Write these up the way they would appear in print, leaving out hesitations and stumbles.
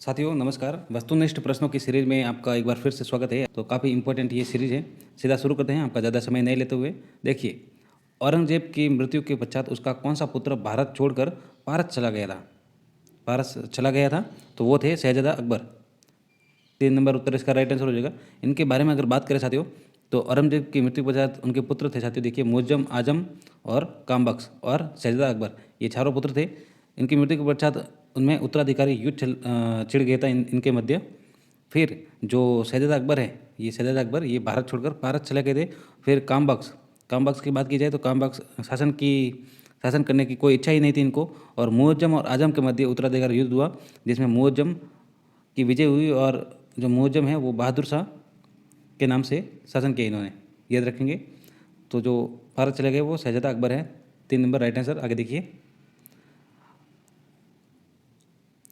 साथियों नमस्कार। वस्तुनिष्ठ प्रश्नों की सीरीज में आपका एक बार फिर से स्वागत है। तो काफ़ी इंपॉर्टेंट ये सीरीज है। सीधा शुरू करते हैं, आपका ज़्यादा समय नहीं लेते हुए। देखिए, औरंगजेब की मृत्यु के पश्चात उसका कौन सा पुत्र भारत छोड़कर पारस चला गया था? तो वो थे शहजादा अकबर। 3 नंबर उत्तर इसका राइट आंसर हो जाएगा। इनके बारे में अगर बात करें साथियों, तो औरंगजेब की मृत्यु के पश्चात उनके पुत्र थे साथियों। देखिए, मुअज्जम आजम और कामबख्श और शहजादा अकबर, ये चारों पुत्र थे। इनकी मृत्यु के पश्चात उनमें उत्तराधिकारी युद्ध छिड़ गया था इनके मध्य। फिर जो शहजादा अकबर है, ये भारत छोड़कर पारस चले गए थे। फिर कामबख्श की बात की जाए तो कामबख्श शासन करने की कोई इच्छा ही नहीं थी इनको। और मुअज्जम और आजम के मध्य उत्तराधिकारी युद्ध हुआ, जिसमें मुअज्जम की विजय हुई। और जो मुअज्जम है वो बहादुर शाह के नाम से शासन किया इन्होंने, याद रखेंगे। तो जो भारत चले गए वो शहजादा अकबर है। 3 नंबर राइट आंसर। आगे देखिए,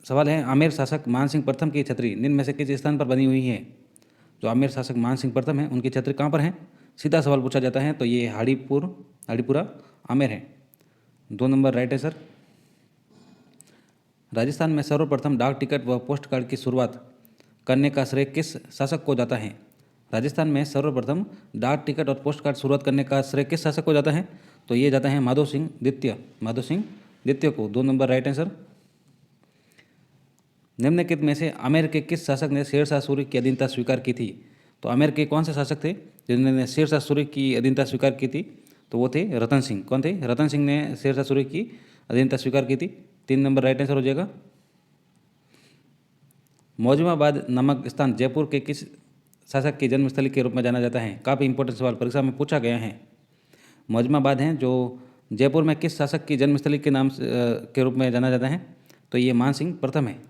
सवाल है, आमेर शासक मानसिंह प्रथम की छतरी निम्न में से किस स्थान पर बनी हुई है? जो आमेर शासक मानसिंह प्रथम है, उनकी छतरी कहाँ पर है? सीधा सवाल पूछा जाता है, तो ये हाड़ीपुरा आमेर है। 2 नंबर राइट आंसर। राजस्थान में सर्वप्रथम डाक टिकट व पोस्ट कार्ड की शुरुआत करने का श्रेय किस शासक को जाता है? राजस्थान में सर्वप्रथम डाक टिकट और पोस्ट कार्ड शुरुआत करने का श्रेय किस शासक को जाता है? तो ये जाता है माधो सिंह द्वितीय को। 2 नंबर राइट आंसर। निम्नलिखित में से आमेर के किस शासक ने शेरशाह सूरी की अधीनता स्वीकार की थी? तो आमेर के कौन से शासक थे जिन्होंने शेरशाह सूरी की अधीनता स्वीकार की थी? तो वो थे रतन सिंह। कौन थे? रतन सिंह ने शेरशाह सूरी की अधीनता स्वीकार की थी। 3 नंबर राइट आंसर हो जाएगा। मौजमाबाद नामक स्थान जयपुर के किस शासक की जन्मस्थली के रूप में जाना जाता है? काफ़ी इंपॉर्टेंट सवाल परीक्षा में पूछा गया है। मौजमाबाद है जो जयपुर में किस शासक की जन्मस्थली के नाम के रूप में जाना जाता है? तो ये मानसिंह प्रथम है।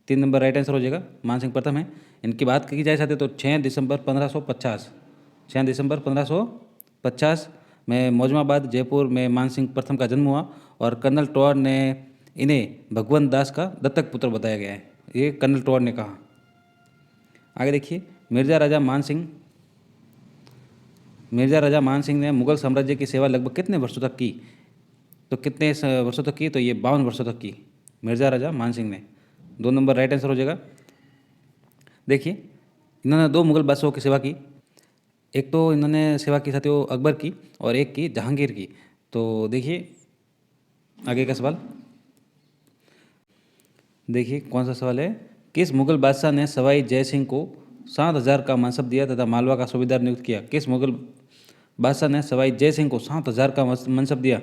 3 नंबर राइट आंसर हो जाएगा, मानसिंह प्रथम है। इनकी बात की जाए साथियों तो 6 दिसंबर 1550 में मौजमाबाद जयपुर में मानसिंह प्रथम का जन्म हुआ। और कर्नल टोर ने इन्हें भगवंत दास का दत्तक पुत्र बताया गया है, ये कर्नल टोर ने कहा। आगे देखिए, मिर्जा राजा मान सिंह ने मुगल साम्राज्य की सेवा लगभग कितने वर्षों तक की? तो कितने वर्षों तक की? तो ये 52 वर्षों तक की मिर्जा राजा मान सिंह ने। 2 नंबर राइट आंसर हो जाएगा। देखिए, इन्होंने 2 मुगल बादशाहों की सेवा की। एक तो इन्होंने सेवा की साथियों अकबर की, और एक की जहांगीर की। तो देखिए आगे का सवाल, देखिए कौन सा सवाल है। किस मुगल बादशाह ने सवाई जय सिंह को 7,000 का मनसब दिया तथा मालवा का सूबेदार नियुक्त किया? किस मुगल बादशाह ने सवाई जय सिंह को 7,000 का मनसब दिया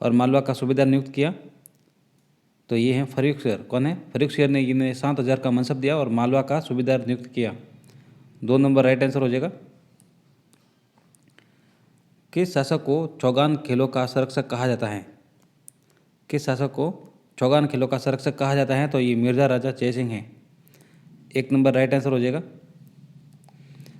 और मालवा का सूबेदार नियुक्त किया? तो ये हैं फर्रुख शेर। कौन है? फर्रुख शेर ने इन्हें 7,000 का मनसब दिया और मालवा का सूबेदार नियुक्त किया। 2 नंबर राइट आंसर हो जाएगा। किस शासक को चौगान खेलों का संरक्षक कहा जाता है? किस शासक को चौगान खेलों का संरक्षक कहा जाता है? तो ये मिर्जा राजा जय सिंह हैं। 1 नंबर राइट आंसर हो जाएगा।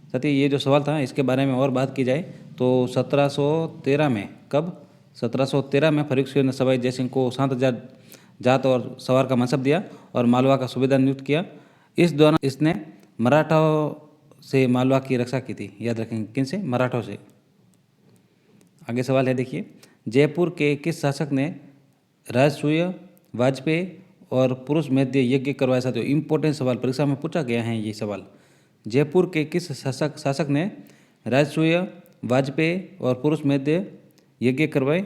साथियों, ये जो सवाल था इसके बारे में और बात की जाए तो 1713 में, कब? 1713 में फर्रुख शेर ने सवाई जय सिंह को 7,000 जात और सवार का मनसब दिया और मालवा का सूबेदार नियुक्त किया। इस दौरान इसने मराठाओं से मालवा की रक्षा की थी, याद रखेंगे। किन से? मराठों से। आगे सवाल है, देखिए, जयपुर के किस शासक ने राजसूय, वाजपेयी और पुरुष मेद्य यज्ञ करवाया? साथियों इंपॉर्टेंट सवाल परीक्षा में पूछा गया है ये सवाल। जयपुर के किस शासक ने राजसूय, वाजपेयी और पुरुष मेद्य यज्ञ करवाए?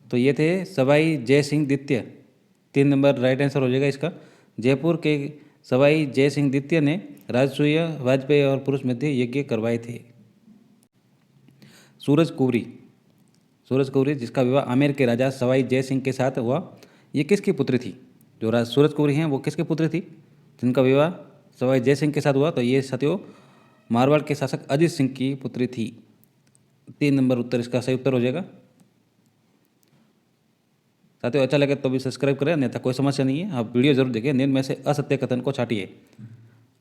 तो ये थे सवाई जय सिंह द्वितीय। 3 नंबर राइट आंसर हो जाएगा इसका। जयपुर के सवाई जय सिंह द्वितीय ने राजसूय, वाजपेयी और पुरुष मेद्य यज्ञ करवाए थे। सूरज कुंवरी जिसका विवाह आमेर के राजा सवाई जय सिंह के साथ हुआ, ये किसकी पुत्री थी? जो सूरज कुंवरी हैं वो किसकी पुत्री थी जिनका विवाह सवाई जय सिंह के साथ हुआ? तो ये साथियों मारवाड़ के शासक अजीत सिंह की पुत्री थी। 3 नंबर उत्तर इसका सही उत्तर हो जाएगा। साथियों अच्छा लगे तो भी सब्सक्राइब करें, अन्यथा कोई समस्या नहीं है। आप वीडियो जरूर देखें। निम्न में से असत्य कथन को छाटिए।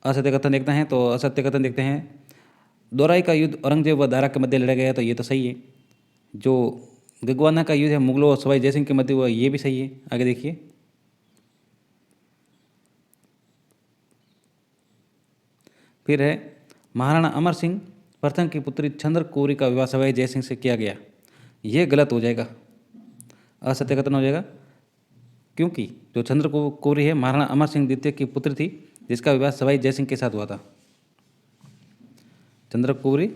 असत्य कथन देखते हैं तो असत्य कथन देखते हैं, दोराई का युद्ध औरंगजेब व दारा के मध्य लड़ा गया, तो ये तो सही है। जो गगवाना का युद्ध है मुगलों और सवाई जयसिंह के मध्य हुआ, ये भी सही है। आगे देखिए, फिर है महाराणा अमर सिंह प्रथम की पुत्री चंद्र कौरी का विवाह सवाई जय सिंह से किया गया, ये गलत हो जाएगा, असत्य कथन हो जाएगा। क्योंकि जो चंद्रकौरी है महाराणा अमर सिंह द्वितीय की पुत्री थी, जिसका विवाह सवाई जय सिंह के साथ हुआ था। चंद्रकौरी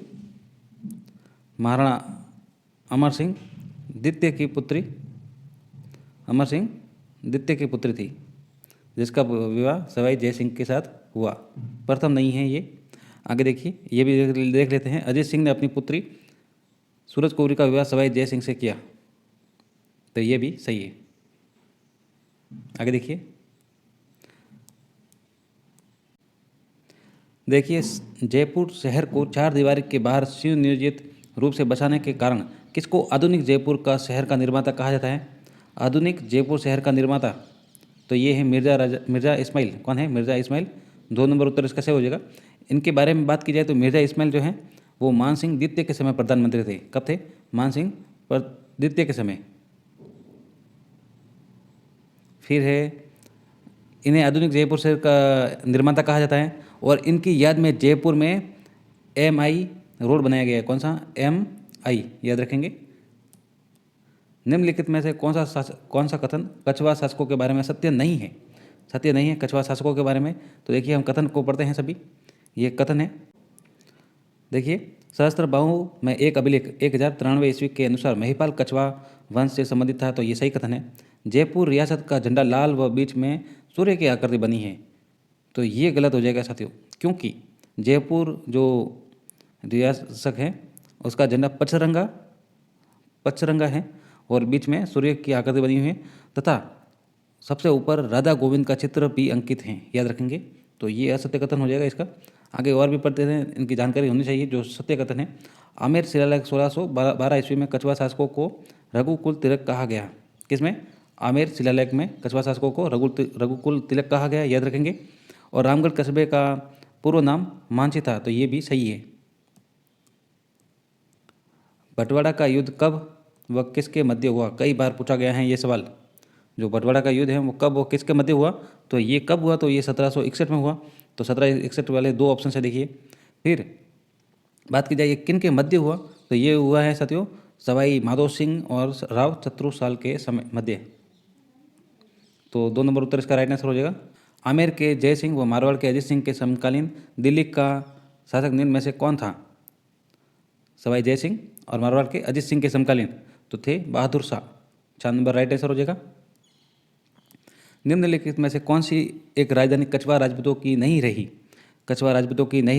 महाराणा अमर सिंह द्वितीय की पुत्री थी, जिसका विवाह सवाई जय सिंह के साथ हुआ। प्रथम नहीं है ये। आगे देखिए, ये भी देख लेते हैं। अजीत सिंह ने अपनी पुत्री सूरज कौरी का विवाह सवाई जय सिंह से किया, तो ये भी सही है। आगे देखिए, जयपुर शहर को चार दीवारी के बाहर सुनियोजित रूप से बसाने के कारण किसको आधुनिक जयपुर का शहर का निर्माता कहा जाता है? आधुनिक जयपुर शहर का निर्माता, तो ये है मिर्ज़ा इस्माइल। कौन है? मिर्ज़ा इस्माइल। 2 नंबर उत्तर इसका सही हो जाएगा। इनके बारे में बात की जाए तो मिर्ज़ा इस्माइल जो हैं वो मान सिंह द्वितीय के समय प्रधानमंत्री थे। कब थे? मान सिंह द्वितीय के समय। फिर है, इन्हें आधुनिक जयपुर शहर का निर्माता कहा जाता है और इनकी याद में जयपुर में MI रोड बनाया गया है। कौन सा? MI, याद रखेंगे। निम्नलिखित में से कौन सा कथन कछवा शासकों के बारे में सत्य नहीं है? कछवा शासकों के बारे में। तो देखिए, हम कथन को पढ़ते हैं सभी। ये कथन है, देखिए, सहस्त्रबाहु में एक अभिलेख 1093 ईस्वी के अनुसार महिपाल कछवा वंश से संबंधित था, तो ये सही कथन है। जयपुर रियासत का झंडा लाल व बीच में सूर्य की आकृति बनी है, तो ये गलत हो जाएगा साथियों, क्योंकि जयपुर जो रियासत है उसका झंडा पचरंगा है और बीच में सूर्य की आकृति बनी हुई है तथा सबसे ऊपर राधा गोविंद का चित्र भी अंकित है, याद रखेंगे। तो ये असत्य कथन हो जाएगा इसका। आगे और भी पढ़ते हैं, इनकी जानकारी होनी चाहिए। जो सत्य कथन है, आमेर शिलालेख 1612 ईस्वी में कछवा शासकों को रघुकुल तिलक कहा गया। किसमें? आमेर शिलालेख में कछवा शासकों को रघुकुल तिलक कहा गया, याद रखेंगे। और रामगढ़ कस्बे का पूर्व नाम मांझी था, तो ये भी सही है। बंटवारा का युद्ध कब व किसके मध्य हुआ? कई बार पूछा गया है ये सवाल। जो बंटवारा का युद्ध है वो कब और किसके मध्य हुआ? तो ये कब हुआ? तो ये 1761 में हुआ। तो 1761 वाले 2 ऑप्शन से देखिए। फिर बात की जाए ये किन के मध्य हुआ, तो ये हुआ है साथियों सवाई माधो सिंह और राव चतुरसाल के समय मध्य। तो 2 नंबर उत्तर इसका राइट आंसर हो जाएगा। आमेर के जय सिंह व मारवाड़ के अजीत सिंह के समकालीन दिल्ली का शासक निम्न में से कौन था? सवाई जय सिंह और मारवाड़ के अजीत सिंह के समकालीन तो थे Bahadur Shah. 4 number right answer हो जाएगा। निम्नलिखित में से कौन सी एक राजधानी कछवा राजपूतों की नहीं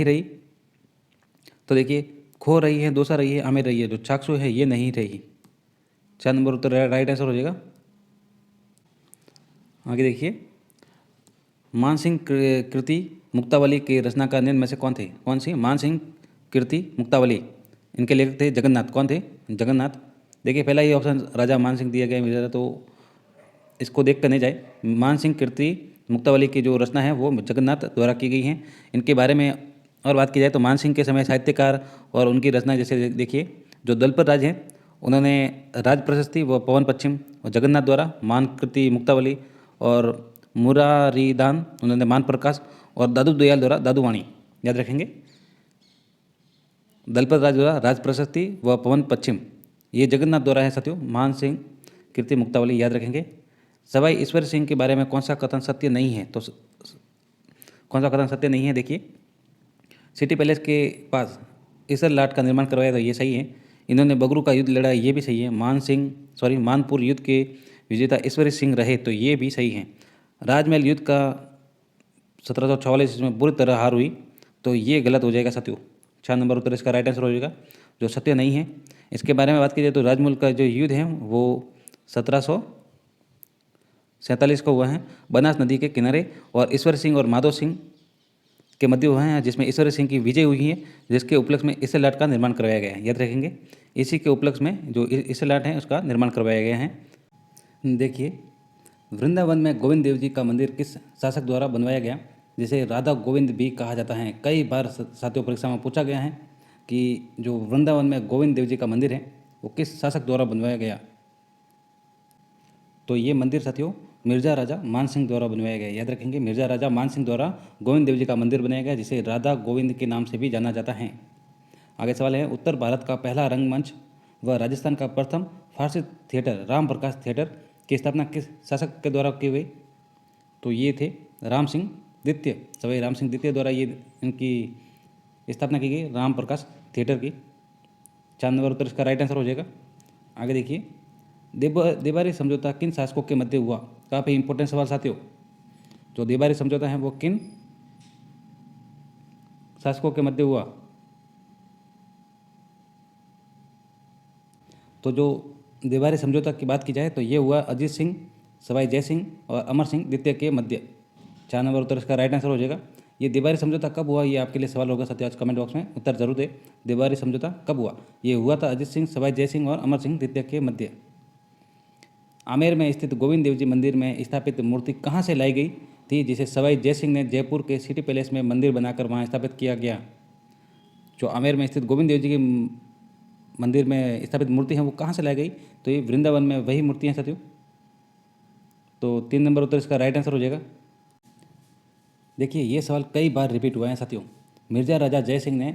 रही? तो देखिए, खो रही है, दौसा रही है, आमेर रही है। जो चाकसू है ये नहीं रही। 4 नंबर उत्तर राइट आंसर हो जाएगा। आगे देखिए, मानसिंह कृति मुक्तावली के रचनाकार निम्न में से कौन थे? कौन सी? मानसिंह कृति मुक्तावली, इनके लेखक थे जगन्नाथ। कौन थे? जगन्नाथ। देखिए, पहला ये ऑप्शन राजा मानसिंह दिया गया है, तो इसको देख कर नहीं जाए। मानसिंह कृति मुक्तावली की जो रचना है वो जगन्नाथ द्वारा की गई है। इनके बारे में और बात की जाए तो मानसिंह के समय साहित्यकार और उनकी रचना, जैसे देखिए, जो दलपत राज हैं उन्होंने राज प्रशस्ति व पवन पश्चिम, और जगन्नाथ द्वारा मान कृति मुक्तावली, और मुरारीदान उन्होंने मान प्रकाश, और दादू दयाल द्वारा दादूवाणी, याद रखेंगे। दलपत राज द्वारा राज प्रशस्ति व पवन पश्चिम, ये जगन्नाथ द्वारा है साथियों। मान सिंह कृति मुक्तावली, याद रखेंगे। सवाई ईश्वर सिंह के बारे में कौन सा कथन सत्य नहीं है? तो कौन सा कथन सत्य नहीं है? देखिए, सिटी पैलेस के पास ईसर लाट का निर्माण करवाया, तो ये सही है। इन्होंने बगरू का युद्ध लड़ा, ये भी सही है। मानपुर युद्ध के विजेता ईश्वरी सिंह रहे, तो ये भी सही है। राजमहल युद्ध का 1744 में बुरी तरह हार हुई, तो ये गलत हो जाएगा साथियों। 4 नंबर उत्तर इसका राइट आंसर हो जाएगा, जो सत्य नहीं है। इसके बारे में बात की जाए तो राजमहल का जो युद्ध है वो 1747 को हुआ है, बनास नदी के किनारे, और ईश्वर सिंह और माधो सिंह के मध्य हुआ है, जिसमें ईश्वर सिंह की विजय हुई है, जिसके उपलक्ष्य में ईसर लाट का निर्माण करवाया गया है, याद रखेंगे। इसी के उपलक्ष्य में जो ईसर लाट है उसका निर्माण करवाया गया है। देखिए, वृंदावन में गोविंद देव जी का मंदिर किस शासक द्वारा बनवाया गया, जिसे राधा गोविंद भी कहा जाता है। कई बार साथियों परीक्षा में पूछा गया है कि जो वृंदावन में गोविंद देव जी का मंदिर है वो किस शासक द्वारा बनवाया गया। तो ये मंदिर साथियों मिर्जा राजा मानसिंह द्वारा बनवाया गया, याद रखेंगे। मिर्जा राजा मानसिंह द्वारा गोविंद देव जी का मंदिर बनाया गया, जिसे राधा गोविंद के नाम से भी जाना जाता है। आगे सवाल है, उत्तर भारत का पहला रंगमंच व राजस्थान का प्रथम फारसी थिएटर राम प्रकाश थिएटर की स्थापना किस शासक के द्वारा की गई? तो ये थे राम सिंह द्वितीय, सवाई राम सिंह द्वितीय द्वारा ये इनकी स्थापना की गई, राम प्रकाश थिएटर की। 4 नंबर उत्तर इसका राइट आंसर हो जाएगा। आगे देखिए, देबारी समझौता किन शासकों के मध्य हुआ? काफ़ी इंपॉर्टेंट सवाल साथियों। जो देबारी समझौता है वो किन शासकों के मध्य हुआ? तो जो देबारी समझौता की बात की जाए तो ये हुआ अजीत सिंह, सवाई जय सिंह और अमर सिंह द्वितीय के मध्य। 4 नंबर उत्तर इसका राइट आंसर हो जाएगा। ये देबारी समझौता कब हुआ, ये आपके लिए सवाल होगा साथियों। आज कमेंट बॉक्स में उत्तर जरूर दे। देबारी समझौता कब हुआ? ये हुआ था अजीत सिंह, सवाई जय सिंह और अमर सिंह द्वितीय के मध्य। आमेर में स्थित गोविंद देव जी मंदिर में स्थापित मूर्ति कहाँ से लाई गई थी, जिसे सवाई जय सिंह ने जयपुर के सिटी पैलेस में मंदिर बनाकर वहाँ स्थापित किया गया? जो आमेर में स्थित गोविंद देव जी की मंदिर में स्थापित मूर्ति है वो कहाँ से लाई गई? तो ये वृंदावन में वही मूर्ति हैं साथियों। तो 3 नंबर उत्तर इसका राइट आंसर हो जाएगा। देखिए, ये सवाल कई बार रिपीट हुआ है साथियों। मिर्जा राजा जय सिंह ने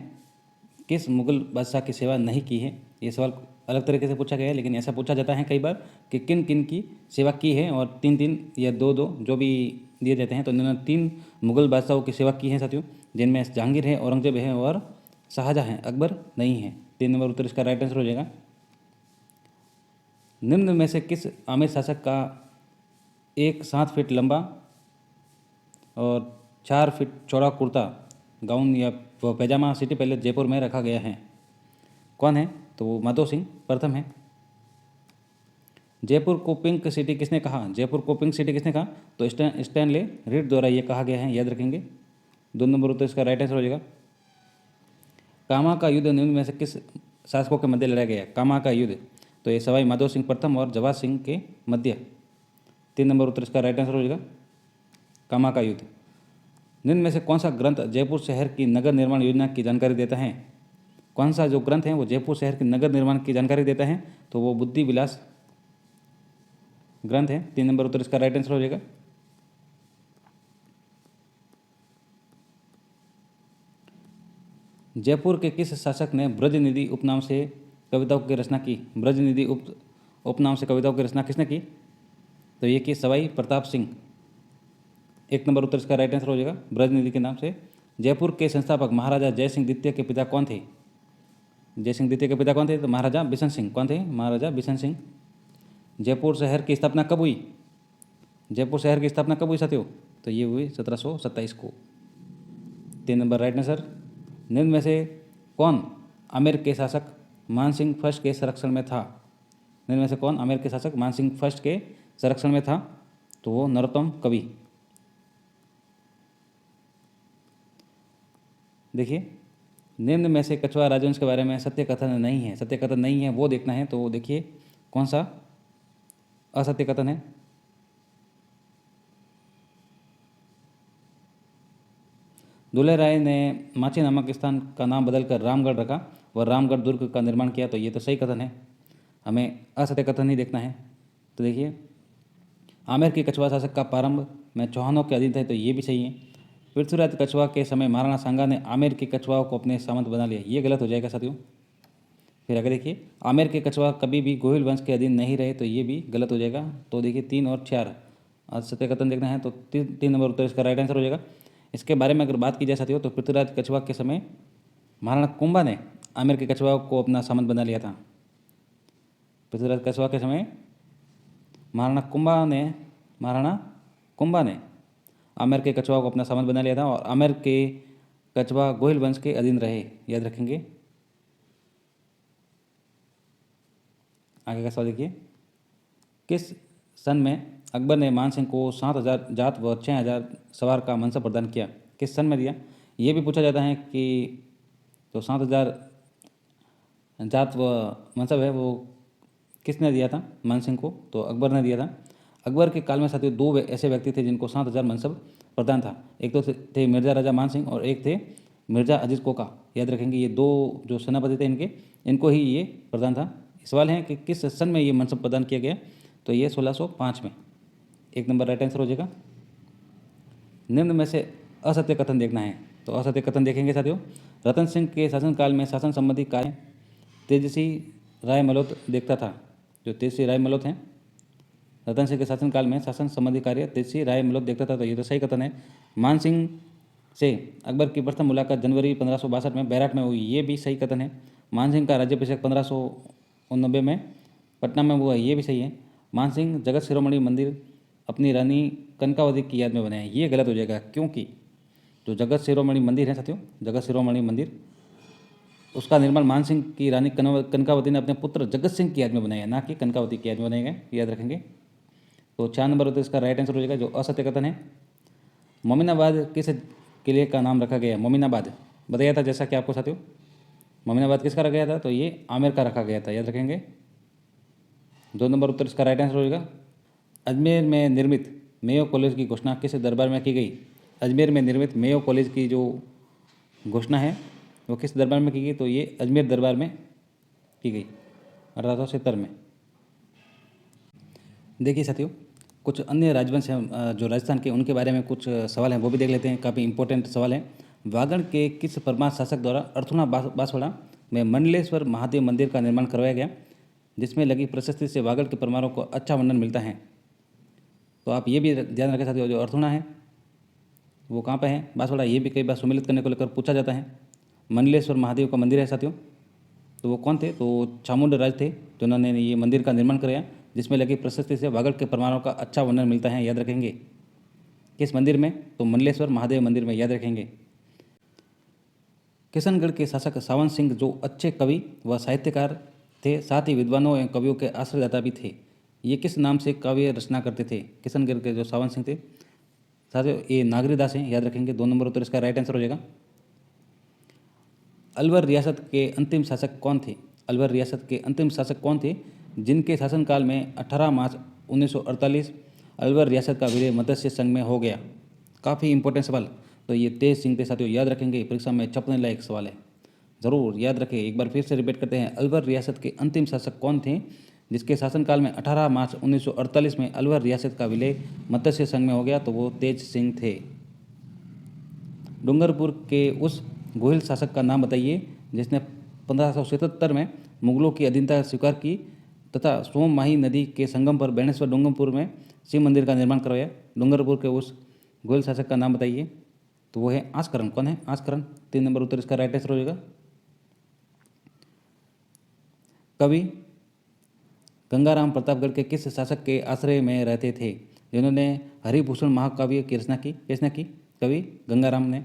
किस मुगल बादशाह की सेवा नहीं की है? ये सवाल अलग तरीके से पूछा गया है, लेकिन ऐसा पूछा जाता है कई बार कि किन किन की सेवा की है, और 3-3 या 2-2 जो भी दिए जाते हैं। तो इन्होंने 3 मुगल बादशाहों की सेवा की है साथियों, जिनमें जहांगीर है, औरंगजेब है और शाहजहाँ है, अकबर नहीं है। 3 नंबर उत्तर इसका राइट आंसर हो जाएगा। निम्न में से किस आमिर शासक का एक 7 फीट लंबा और 4 फीट चौड़ा कुर्ता गाउन या पैजामा सिटी पैलेस जयपुर में रखा गया है? कौन है? तो वो माधो सिंह प्रथम है। जयपुर को पिंक सिटी किसने कहा? जयपुर को पिंक सिटी किसने कहा? तो स्टैनले रीड द्वारा ये कहा गया है, याद रखेंगे। 2 नंबर उत्तर इसका राइट आंसर हो जाएगा। कामा का युद्ध निम्न में से किस शासकों के मध्य लड़ा गया? कामा का युद्ध, तो ये सवाई माधो सिंह प्रथम और जवाहर सिंह के मध्य। 3 नंबर उत्तर इसका राइट आंसर हो जाएगा, कामा का युद्ध। निम्न में से कौन सा ग्रंथ जयपुर शहर की नगर निर्माण योजना की जानकारी देता है? कौन सा जो ग्रंथ है वो जयपुर शहर की नगर निर्माण की जानकारी देता है? तो वो बुद्धि विलास ग्रंथ है। 3 नंबर उत्तर इसका राइट आंसर हो जाएगा। जयपुर के किस शासक ने ब्रजनिधि उपनाम से कविताओं की रचना की? ब्रजनिधि उपनाम से कविताओं की रचना किसने की? तो ये कि सवाई प्रताप सिंह। 1 नंबर उत्तर इसका राइट आंसर हो जाएगा, ब्रजनिधि के नाम से। जयपुर के संस्थापक महाराजा जय सिंह द्वितीय के पिता कौन थे? जय सिंह द्वितीय के पिता कौन थे? तो महाराजा बिशन सिंह। कौन थे? महाराजा बिशन सिंह। जयपुर शहर की स्थापना कब हुई? जयपुर शहर की स्थापना कब हुई साथियों? तो ये हुई 1727 को। 3 नंबर राइट आंसर। निम्न में से कौन आमेर के शासक मानसिंह फर्स्ट के संरक्षण में था? निम्न में से कौन आमेर के शासक मानसिंह फर्स्ट के संरक्षण में था? तो वो नरोत्तम कवि। देखिए, निम्न में से कछवाहा राजवंश के बारे में सत्य कथन नहीं है। सत्य कथन नहीं है वो देखना है, तो देखिए कौन सा असत्य कथन है। दुल्हे राय ने माची नामक स्थान का नाम बदलकर रामगढ़ रखा और रामगढ़ दुर्ग का निर्माण किया, तो ये तो सही कथन है, हमें असत्य कथन ही देखना है। तो देखिए, आमेर के कछवाहा शासक का प्रारंभ में चौहानों के अधीन थे, तो ये भी सही है। पृथ्वीराज कछवाहा के समय महाराणा सांगा ने आमेर के कछवाहों को अपने सामंत बना लिया, ये गलत हो जाएगा साथियों। फिर आगे देखिए, आमेर के कछवाहा कभी भी गोहिल वंश के अधीन नहीं रहे, तो ये भी गलत हो जाएगा। तो देखिए 3 और 4 असत्य कथन देखना है, तो 3 नंबर उत्तर इसका राइट आंसर हो जाएगा। इसके बारे में अगर बात की जाए साथियों, तो पृथ्वीराज कछवाहा के समय महाराणा कुंभा ने आमेर के कछवाहों को अपना सामंत बना लिया था। पृथ्वीराज कछवाहा के समय महाराणा कुंभा ने आमेर के कछवाहों को अपना सामंत बना लिया था, और आमेर के कछवाहा गोहिल वंश के अधीन रहे, याद रखेंगे। आगे का सवाल देखिए, किस सन में अकबर ने मानसिंह को 7,000 जात व 6,000 सवार का मनसब प्रदान किया? किस सन में दिया? ये भी पूछा जाता है कि तो 7,000 जात व मनसब है वो किसने दिया था मानसिंह को? तो अकबर ने दिया था। अकबर के काल में साथियों 2 ऐसे व्यक्ति थे जिनको 7,000 मनसब प्रदान था। एक तो थे मिर्जा राजा मानसिंह और एक थे मिर्जा अजीज कोका, याद रखेंगे। ये 2 जो सेनापति थे इनको ही ये प्रदान था। सवाल है कि किस सन में ये मनसब प्रदान किया गया? तो ये 1605 में। 1 नंबर राइट आंसर हो जाएगा। निम्न में से असत्य कथन देखना है, तो असत्य कथन देखेंगे साथियों। रतन सिंह के शासनकाल में शासन संबंधी कार्य तेजसी राय मलोत देखता था। जो तेजसी राय मलोत हैं, रतन सिंह के शासनकाल में शासन संबंधी कार्य तेजी राय मलोद देखता था, तो ये तो सही कथन है। मान सिंह से अकबर की प्रथम मुलाकात जनवरी 1562 में बैराट में हुई, ये भी सही कथन है। मान सिंह का राज्याभिषेक 1589 में पटना में हुआ, ये भी सही है। मान सिंह जगत शिरोमणि मंदिर अपनी रानी कनकावती की याद में बनाया, ये गलत हो जाएगा, क्योंकि जो जगत शिरोमणि मंदिर है साथियों, जगत शिरोमणि मंदिर, उसका निर्माण मान सिंह की रानी कनकावती ने अपने पुत्र जगत सिंह की याद में बनाया, ना कि कनकावती की याद में बनाया गया, याद रखेंगे। तो 4 नंबर तो इसका राइट आंसर हो जाएगा जो असत्य कथन है। मोमिनाबाद किस किले का नाम रखा गया है? मोमिनाबाद बताया था जैसा कि आपको साथियों, मोमिनाबाद किसका रखा गया था? तो ये आमेर का रखा गया था, याद रखेंगे। 2 नंबर उत्तर इसका राइट आंसर हो जाएगा। अजमेर में निर्मित मेयो कॉलेज की घोषणा किस दरबार में की गई? अजमेर में निर्मित मेयो कॉलेज की जो घोषणा है वो किस दरबार में की गई? तो ये अजमेर दरबार में की गई 1870 में। देखिए साथियों, कुछ अन्य राजवंश हैं जो राजस्थान के, उनके बारे में कुछ सवाल हैं वो भी देख लेते हैं, काफ़ी इंपॉर्टेंट सवाल हैं। वागड़ के किस परमार शासक द्वारा अर्थुना बांसवाड़ा में मंडलेश्वर महादेव मंदिर का निर्माण करवाया गया, जिसमें लगी प्रशस्ति से वागड़ के परमारों को अच्छा वर्णन मिलता है? तो आप ये भी ध्यान रखें साथियों, जो अर्थुना है वो कहाँ पे है? बांसवाड़ा। ये भी कई बार सम्मिलित करने को लेकर पूछा जाता है। मंडलेश्वर महादेव का मंदिर है साथियों। तो वो कौन थे? तो चामुंड राज थे जिन्होंने ये मंदिर का निर्माण कराया, जिसमें लगी प्रशस्ति से वागड़ के परमारों का अच्छा वर्णन मिलता है, याद रखेंगे। किस मंदिर में? तो मंडलेश्वर महादेव मंदिर में, याद रखेंगे। किशनगढ़ के शासक सावन सिंह जो अच्छे कवि व साहित्यकार थे, साथ ही विद्वानों एवं कवियों के आश्रयदाता भी थे, ये किस नाम से काव्य रचना करते थे? किशनगढ़ के जो सावन सिंह थे साथियों, ये नागरीदास हैं, याद रखेंगे। 2 नंबर उत्तर इसका राइट आंसर हो जाएगा। अलवर रियासत के अंतिम शासक कौन थे? अलवर रियासत के अंतिम शासक कौन थे जिनके शासनकाल में 18 मार्च 1948 अलवर रियासत का विलय मत्स्य संघ में हो गया? काफ़ी इंपॉर्टेंट सवाल। तो ये तेज सिंह थे साथियों, याद रखेंगे, परीक्षा में छपने लायक सवाल है, ज़रूर याद रखें। एक बार फिर से रिपीट करते हैं, अलवर रियासत के अंतिम शासक कौन थे जिसके शासनकाल में 18 मार्च 1948 में अलवर रियासत का विलय मत्स्य संघ में हो गया? तो वो तेज सिंह थे। डूंगरपुर के उस गोहिल शासक का नाम बताइए जिसने 1577 में मुगलों की अधीनता स्वीकार की तथा सोम माही नदी के संगम पर बेणेश्वर डूंगरपुर में शिव मंदिर का निर्माण करवाया। डूंगरपुर के उस गोहिल शासक का नाम बताइए। तो वो है आस्करण। कौन है? आस्करण। 3 नंबर उत्तर इसका राइट आंसर हो जाएगा। कवि गंगाराम प्रतापगढ़ के किस शासक के आश्रय में रहते थे जिन्होंने हरिभूषण महाकाव्य की रचना की? किसने की? कवि गंगाराम ने।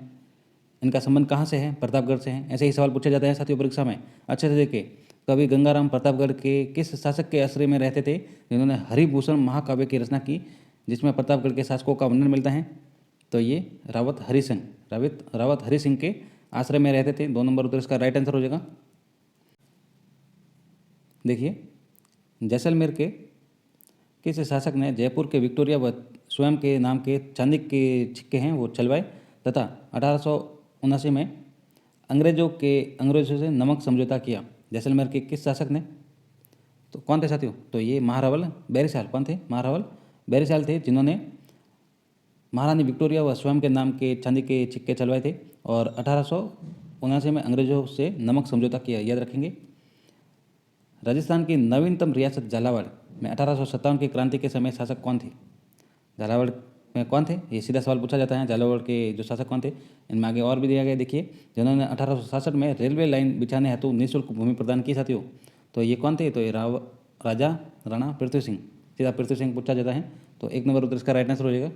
इनका संबंध कहाँ से है? प्रतापगढ़ से है। ऐसे ही सवाल पूछे जाते हैं साथियों परीक्षा में, अच्छे से देखिए। कवि गंगाराम प्रतापगढ़ के किस शासक के आश्रय में रहते थे जिन्होंने हरिभूषण महाकाव्य की रचना की, जिसमें प्रतापगढ़ के शासकों का वर्णन मिलता है? तो ये रावत हरि सिंह, रावत हरि सिंह के आश्रय में रहते थे। 2 नंबर उत्तर इसका राइट आंसर हो जाएगा। देखिए, जैसलमेर के किस शासक ने जयपुर के विक्टोरिया व स्वयं के नाम के चांदी के सिक्के हैं वो चलवाए तथा 1879 में अंग्रेजों से नमक समझौता किया? जैसलमेर के किस शासक ने? तो कौन थे साथियों? तो ये महारावल बैरिसाल। कौन थे? महारावल बैरिसाल थे जिन्होंने महारानी विक्टोरिया व स्वयं के नाम के चांदी के सिक्के चलवाए थे और 1879 में अंग्रेजों से नमक समझौता किया, याद रखेंगे। राजस्थान की नवीनतम रियासत झालावाड़ में 1857 की क्रांति के समय शासक कौन थे? झालावाड़ में कौन थे? ये सीधा सवाल पूछा जाता है, झालावाड़ के जो शासक कौन थे। इनमें आगे और भी दिया गया, देखिए, जिन्होंने 1866 में रेलवे लाइन बिछाने हेतु निःशुल्क भूमि प्रदान की साथियों। तो ये कौन थे? तो ये राजा राणा पृथ्वी सिंह, सीधा पृथ्वी सिंह पूछा जाता है। तो 1 नंबर उत्तर इसका राइट आंसर हो जाएगा।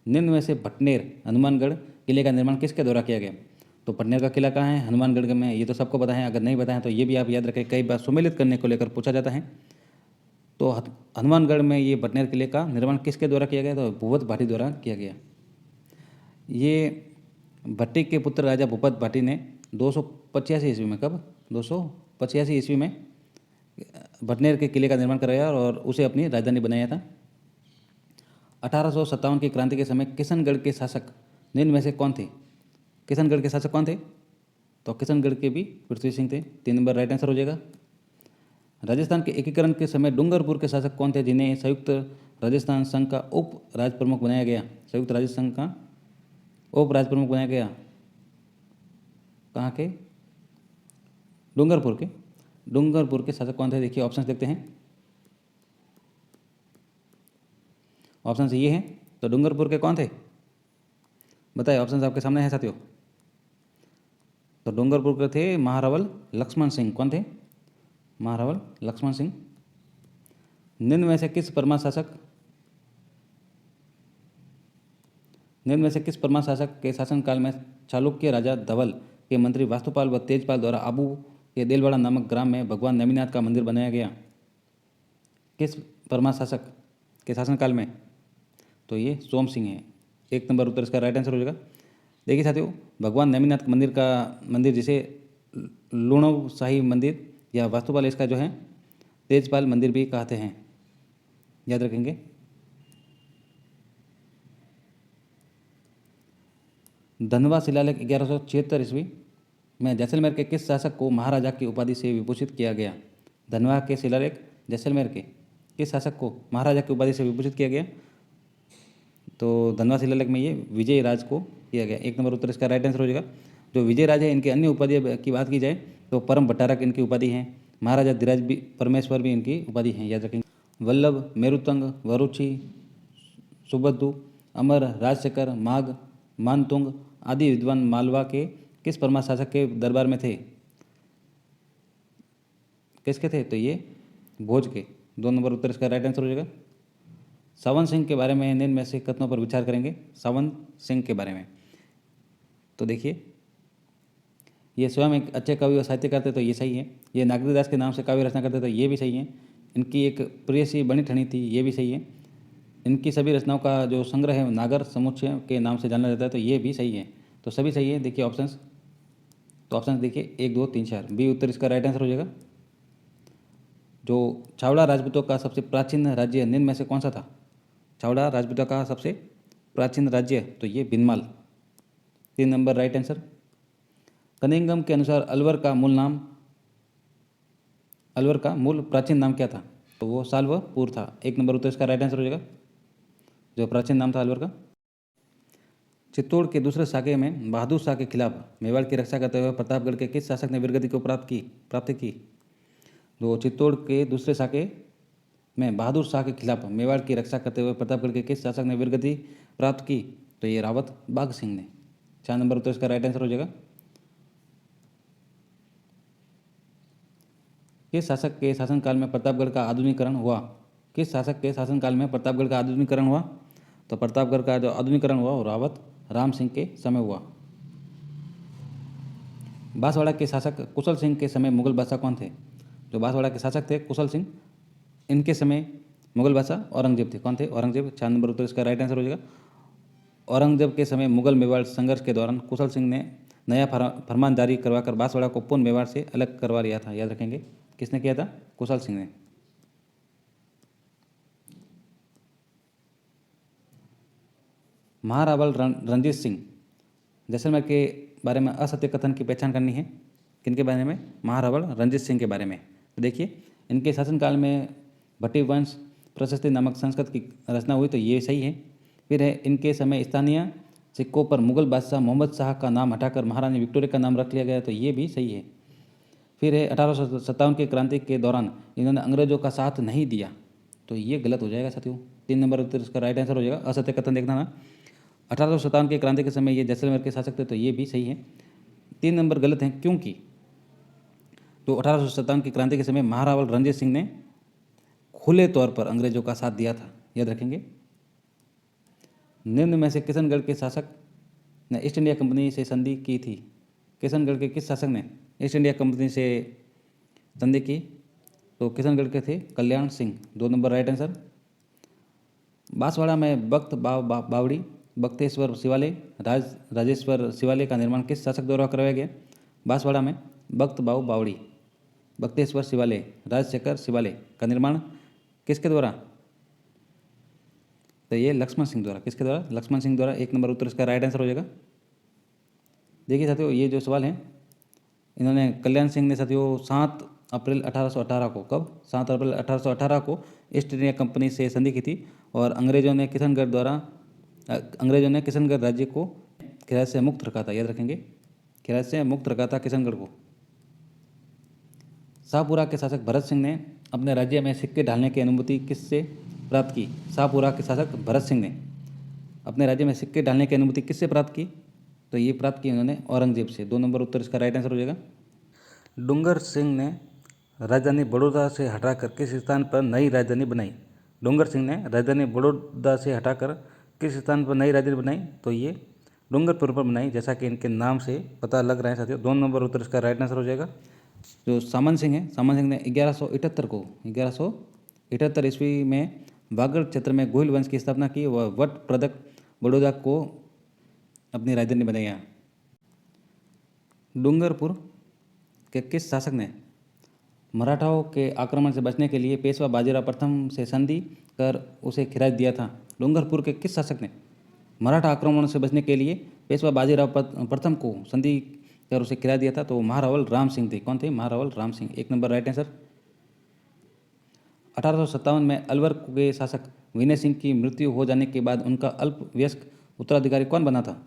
निम्न में से भटनेर हनुमानगढ़ किले का निर्माण किसके द्वारा किया गया? तो भटनेर का किला कहाँ है? हनुमानगढ़ में। ये तो सबको पता है, अगर नहीं पता है तो ये भी आप याद रखें, कई बार सम्मिलित करने को लेकर पूछा जाता है। तो हनुमानगढ़ में ये भटनेर किले का निर्माण किसके द्वारा किया गया? तो भूपत भाटी द्वारा किया गया। ये भट्टी के पुत्र राजा भूपत भाटी ने 285 ईस्वी में, कब? 285 ईस्वी में भटनेर के किले का निर्माण कराया और उसे अपनी राजधानी बनाया था। 1857 की क्रांति के समय किशनगढ़ के शासक निम्न में से कौन थे? किशनगढ़ के शासक कौन थे? तो किशनगढ़ के भी पृथ्वी सिंह थे। 3 नंबर राइट आंसर हो जाएगा। राजस्थान के एकीकरण के समय डूंगरपुर के शासक कौन थे जिन्हें संयुक्त राजस्थान संघ का उप राज प्रमुख बनाया गया? संयुक्त राजस्थान संघ का उप राज प्रमुख बनाया गया कहाँ के? डूंगरपुर के। डूंगरपुर के शासक कौन थे? देखिए ऑप्शन देखते हैं। ऑप्शन ये हैं। तो डूंगरपुर के कौन थे, बताइए, ऑप्शन आपके सामने है साथियों। तो डूंगरपुर के थे महारावल लक्ष्मण सिंह। कौन थे, महारावल लक्ष्मण सिंह। निम्न में से किस परमार शासक के शासनकाल में चालुक्य राजा धवल के मंत्री वास्तुपाल व तेजपाल द्वारा आबू के देलवाड़ा नामक ग्राम में भगवान नेमिनाथ का मंदिर बनाया गया? किस परमार शासक के शासनकाल में? तो ये सोम सिंह है। 1 नंबर उत्तर इसका राइट आंसर हो जाएगा। देखिए साथियों, भगवान नेमिनाथ मंदिर जिसे लुणव शाही मंदिर या वास्तुपाल इसका जो है तेजपाल मंदिर भी कहते हैं, याद रखेंगे। धनवा शिलालेख 1176 ईस्वी में जैसलमेर के किस शासक को महाराजा की उपाधि से विभूषित किया गया? धनवा के शिलालेख जैसलमेर के किस शासक को महाराजा की उपाधि से विभूषित किया गया? तो धनवा शिलालेख में ये विजय राज को किया गया। 1 नंबर उत्तर इसका राइट आंसर हो जाएगा। जो विजय राज है, इनकी अन्य उपाधि की बात की जाए तो परम भट्टारक इनकी उपाधि है, महाराजा धीराज भी परमेश्वर भी इनकी उपाधि है, याद रखेंगे। वल्लभ, मेरुतंग, वरुचि, सुबद्धु, अमर, राजशेखर, माघ, मानतुंग आदि विद्वान मालवा के किस परमार शासक के दरबार में थे? किसके थे? तो ये भोज के। 2 नंबर उत्तर इसका राइट आंसर हो जाएगा। सावन सिंह के बारे में निम्न में से कथनों पर विचार करेंगे। सावन सिंह के बारे में तो देखिए, ये स्वयं एक अच्छे कवि और साहित्यकार थे, तो ये सही है। ये नागरीदास के नाम से काव्य रचना करते, तो ये भी सही है। इनकी एक प्रेयसी बनी ठनी थी, ये भी सही है। इनकी सभी रचनाओं का जो संग्रह है नागर समुच्चय के नाम से जाना जाता है, तो ये भी सही है। तो सभी सही है। देखिए ऑप्शंस, तो ऑप्शन देखिए 1, 2, 3, 4, बी उत्तर इसका राइट आंसर हो जाएगा। जो चावड़ा राजपूतों का सबसे प्राचीन राज्य निम्न में से कौन सा था? चावड़ा राजपूतों का सबसे प्राचीन राज्य, तो ये Binmal. 3 number right answer. Cunningham के अनुसार अलवर का मूल प्राचीन नाम क्या था? तो वो साल्वपुर था। 1 नंबर उत्तर इसका राइट आंसर हो जाएगा, जो प्राचीन नाम था अलवर का। चित्तौड़ के दूसरे साके में बहादुर शाह के खिलाफ मेवाड़ की रक्षा करते हुए प्रतापगढ़ के किस शासक ने वीरगति को प्राप्त की? तो चित्तौड़ के दूसरे साके में बहादुर शाह के खिलाफ मेवाड़ की रक्षा करते हुए प्रतापगढ़ के किस शासक ने वीरगति प्राप्त की? तो ये रावत बाघ सिंह ने। 4 नंबर उत्तर इसका राइट आंसर हो जाएगा। किस शासक के शासनकाल में प्रतापगढ़ का आधुनिकीकरण हुआ? किस शासक के शासनकाल में प्रतापगढ़ का आधुनिकीकरण हुआ? तो प्रतापगढ़ का जो आधुनिकीकरण हुआ वो रावत राम सिंह के समय हुआ। बांसवाड़ा के शासक कुशल सिंह के समय मुगल बादशाह कौन थे? जो बांसवाड़ा के शासक थे कुशल सिंह, इनके समय मुगल बादशाह औरंगजेब थे। कौन थे? औरंगजेब। 4 नंबर उत्तर इसका राइट आंसर हो जाएगा। औरंगजेब के समय मुगल मेवाड़ संघर्ष के दौरान कुशल सिंह ने नया फरमान जारी करवाकर बांसवाड़ा को पूर्ण मेवाड़ से अलग करवा लिया था, याद रखेंगे। किसने किया था? कुशल सिंह ने। महारावल रणजीत सिंह, जैसलमेर के बारे में असत्य कथन की पहचान करनी है। किनके बारे में? महारावल रणजीत सिंह के बारे में। तो देखिए, इनके शासनकाल में भट्टी वंश प्रशस्ति नामक संस्कृत की रचना हुई, तो ये सही है। फिर है इनके समय स्थानीय सिक्कों पर मुगल बादशाह मोहम्मद शाह का नाम हटाकर महारानी विक्टोरिया का नाम रख लिया गया, तो ये भी सही है। फिर है 1857 की क्रांति के दौरान इन्होंने अंग्रेजों का साथ नहीं दिया, तो ये गलत हो जाएगा साथियों। 3 नंबर उत्तर इसका राइट आंसर हो जाएगा। असत्य कथन देखना ना। 1857 की क्रांति के समय ये जैसलमेर के शासक थे, तो ये भी सही है। 3 नंबर गलत हैं, क्योंकि तो 1857 की क्रांति के समय महारावल रणजीत सिंह ने खुले तौर पर अंग्रेजों का साथ दिया था, याद रखेंगे। निम्न में से किशनगढ़ के शासक ने ईस्ट इंडिया कंपनी से संधि की थी? किशनगढ़ के किस शासक ने ईस्ट इंडिया कंपनी से संधि की? तो किशनगढ़ के थे Kalyan Singh. 2 number right answer. Banswara में बख्त बावड़ी, बख्तेश्वर शिवालय, राजेश्वर शिवालय का निर्माण किस शासक द्वारा करवाया गया? बांसवाड़ा में बख्त बावड़ी, बख्तेश्वर शिवालय, राजशेखर शिवालय का निर्माण किसके द्वारा? तो ये लक्ष्मण सिंह द्वारा। किसके द्वारा? लक्ष्मण सिंह द्वारा। 1 नंबर उत्तर इसका राइट आंसर हो जाएगा। देखिए साथियों, ये जो सवाल है इन्होंने कल्याण सिंह ने साथियों 7 अप्रैल 1818 को, कब? 7 अप्रैल 1818 को ईस्ट इंडिया कंपनी से संधि की थी, और अंग्रेजों ने किशनगढ़ राज्य को खिराज से मुक्त रखा था, याद रखेंगे। खिराज से मुक्त रखा था किशनगढ़ को। शाहपुरा के शासक भरत सिंह ने अपने राज्य में सिक्के ढालने की अनुमति किससे प्राप्त की? शाहपुरा के शासक भरत सिंह ने। अपने राज्य में सिक्के डालने की अनुमति किससे प्राप्त की? तो ये प्राप्त की उन्होंने औरंगजेब से। 2 नंबर उत्तर इसका राइट आंसर हो जाएगा। डूंगर सिंह ने राजधानी बड़ौदा से हटाकर किस स्थान पर नई राजधानी बनाई? डूंगर सिंह ने राजधानी बड़ौदा से हटाकर किस स्थान पर नई राजधानी बनाई? तो ये डूंगरपुर पर बनाई, जैसा कि इनके नाम से पता लग रहा है साथियों। 2 नंबर उत्तर इसका राइट आंसर हो जाएगा। जो सामन सिंह है, सामन सिंह ने 1178 ईस्वी में वागड़ क्षेत्र में गोहिल वंश की स्थापना की। वह वट प्रदक बड़ौदा को अपनी राजधानी बनाया। डूंगरपुर के किस शासक ने मराठाओं के आक्रमण से बचने के लिए पेशवा बाजीराव प्रथम से संधि कर उसे खिराज दिया था? डूंगरपुर के किस शासक ने मराठा आक्रमण से बचने के लिए पेशवा बाजीराव प्रथम को संधि कर उसे खिराज दिया था? तो महारावल राम सिंह थे। कौन थे? Maharawal Ram Singh. 1 number right answer. 1857 में अलवर के शासक विनय सिंह की मृत्यु हो जाने के बाद उनका अल्पवयस्क उत्तराधिकारी कौन बना था?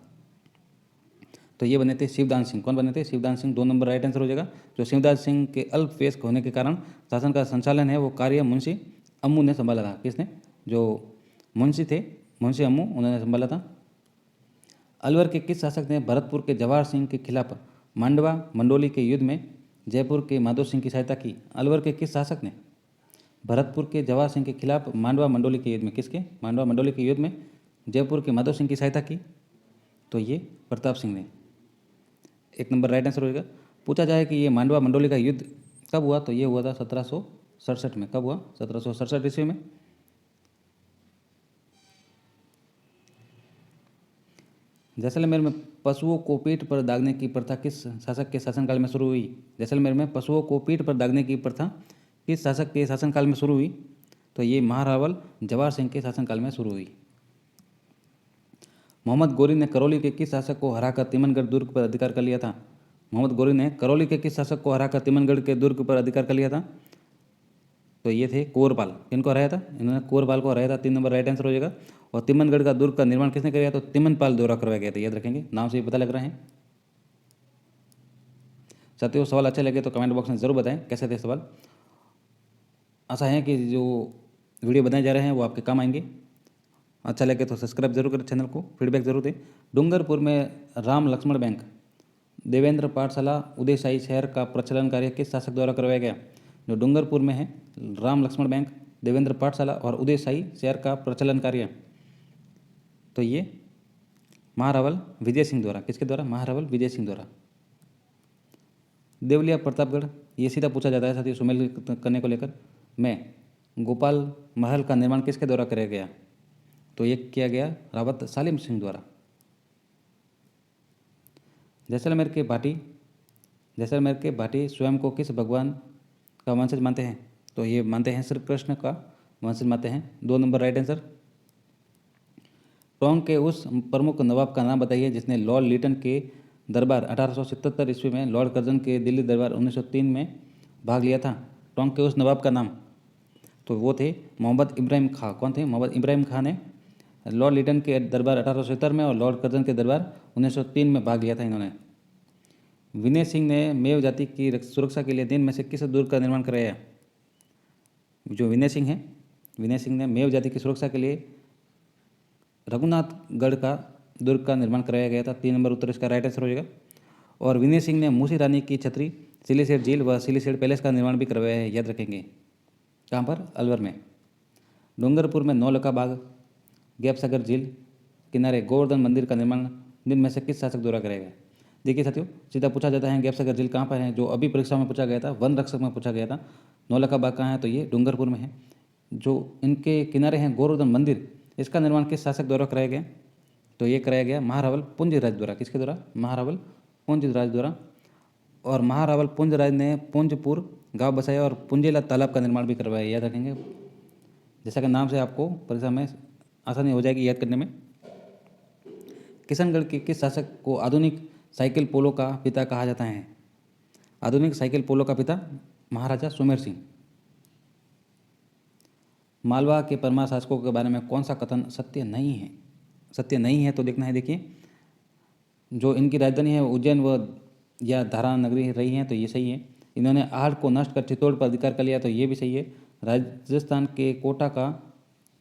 तो ये बने थे शिवदान सिंह। कौन बने थे? Shivdan Singh. 2 number right answer हो जाएगा। जो शिवदान सिंह के अल्पवयस्क होने के कारण शासन का संचालन है वो कार्य मुंशी अम्मू ने संभाला था। किसने? जो मुंशी थे, मुंशी अम्मू, उन्होंने संभाला था। अलवर के किस शासक ने भरतपुर के जवाहर सिंह के खिलाफ मांडवा मंडोली के युद्ध में जयपुर के माधो सिंह की सहायता की? अलवर के किस शासक ने भरतपुर के जवाहर सिंह के खिलाफ मांडवा मंडोली के युद्ध में, किसके? मांडवा मंडोली के युद्ध में जयपुर के माधो सिंह की सहायता की? तो ये प्रताप सिंह ने। 1 नंबर राइट आंसर होगा। पूछा जाए कि ये मांडवा मंडोली का युद्ध कब हुआ? तो ये हुआ था 1767 में। कब हुआ? 1767 ईस्वी में। जैसलमेर में पशुओं को पीठ पर दागने की प्रथा किस शासक के शासनकाल में शुरू हुई? जैसलमेर में पशुओं को पीठ पर दागने की प्रथा किस शासक के शासनकाल में शुरू हुई? तो ये महारावल जवाहर सिंह के शासनकाल में शुरू हुई। मोहम्मद गोरी ने करौली के किस शासक को हराकर तिमनगढ़ दुर्ग पर अधिकार कर लिया था? मोहम्मद गोरी ने करौली के किस शासक को हराकर तिमनगढ़ के दुर्ग पर अधिकार कर लिया था? तो ये थे कोरपाल। किनको हराया था? इन्होंने कोरपाल को हराया था। 3 नंबर राइट आंसर हो जाएगा। और तिमनगढ़ का दुर्ग का निर्माण किसने कराया? तो तिमनपाल द्वारा करवाया गया था। याद रखेंगे, नाम से ही पता लग रहा है। साथियों, सवाल अच्छे लगे तो कमेंट बॉक्स में ज़रूर बताएं कैसे थे सवाल। आशा है कि जो वीडियो बनाए जा रहे हैं वो आपके काम आएंगे। अच्छा लगे तो सब्सक्राइब जरूर करें चैनल को, फीडबैक जरूर दें। डूंगरपुर में राम लक्ष्मण बैंक, देवेंद्र पाठशाला, उदय शाही शहर का प्रचलन कार्य किस शासक द्वारा करवाया गया? जो डूंगरपुर में है राम लक्ष्मण बैंक, देवेंद्र पाठशाला और उदय शाही शहर का प्रचलन कार्य, तो ये महारावल विजय सिंह द्वारा। किसके द्वारा? महारावल विजय सिंह द्वारा। देवलिया प्रतापगढ़, ये सीधा पूछा जाता है साथियों सुमेल करने को लेकर। में गोपाल महल का निर्माण किसके द्वारा कराया गया? तो ये किया गया रावत सालिम सिंह द्वारा। जैसलमेर के भाटी स्वयं को किस भगवान का वंशज मानते हैं? तो ये मानते हैं श्री कृष्ण का वंशज मानते हैं। 2 नंबर राइट आंसर। टोंक के उस प्रमुख नवाब का नाम बताइए जिसने लॉर्ड लिटन के दरबार 1877 ईस्वी में, लॉर्ड कर्जन के दिल्ली दरबार 1903 में भाग लिया था। टोंक के उस नवाब का नाम, तो वो थे मोहम्मद इब्राहिम खां। कौन थे? मोहम्मद इब्राहिम खां ने लॉर्ड लिटन के दरबार 1870 में और लॉर्ड कर्जन के दरबार 1903 में भाग लिया था इन्होंने। विनय सिंह ने मेव जाति की सुरक्षा के लिए दिन में से किस दुर्ग का निर्माण कराया? जो विनय सिंह है, विनय सिंह ने मेव जाति की सुरक्षा के लिए रघुनाथगढ़ का दुर्ग का निर्माण कराया गया था। 3 नंबर उत्तर इसका राइट आंसर हो जाएगा। और विनय सिंह ने मूसी रानी की छतरी, सिलीसेट झील व सिलीसेट पैलेस का निर्माण भी करवाया है। याद रखेंगे। कहाँ पर? अलवर में। डूंगरपुर में नौलखा बाग, गैपसागर झील किनारे गोवर्धन मंदिर का निर्माण निम्न में से किस शासक द्वारा कराया गया? देखिए साथियों, सीधा पूछा जाता है गैपसागर झील कहाँ पर है, जो अभी परीक्षा में पूछा गया था, वन रक्षक में पूछा गया था। नौलखा बाग कहाँ है? तो ये डूंगरपुर में है। जो इनके किनारे हैं गोवर्धन मंदिर, इसका निर्माण किस शासक द्वारा कराया गया? तो ये कराया गया महारावल पुंजराज द्वारा। किसके द्वारा? महारावल पुंजराज द्वारा। और महारावल पुंजराज ने पुंजपुर गांव बसाया और पुंजेला तालाब का निर्माण भी करवाया। याद रखेंगे, जैसा कि नाम से आपको परीक्षा में आसानी हो जाएगी याद करने में। किशनगढ़ के किस शासक को आधुनिक साइकिल पोलो का पिता कहा जाता है? आधुनिक साइकिल पोलो का पिता महाराजा सुमेर सिंह। मालवा के परमार शासकों के बारे में कौन सा कथन सत्य नहीं है? सत्य नहीं है तो देखना है। देखिए, जो इनकी राजधानी है उज्जैन व या धारा नगरी रही है, तो ये सही है। इन्होंने आहट को नष्ट कर चित्तौड़ पर अधिकार कर लिया, तो ये भी सही है। राजस्थान के कोटा का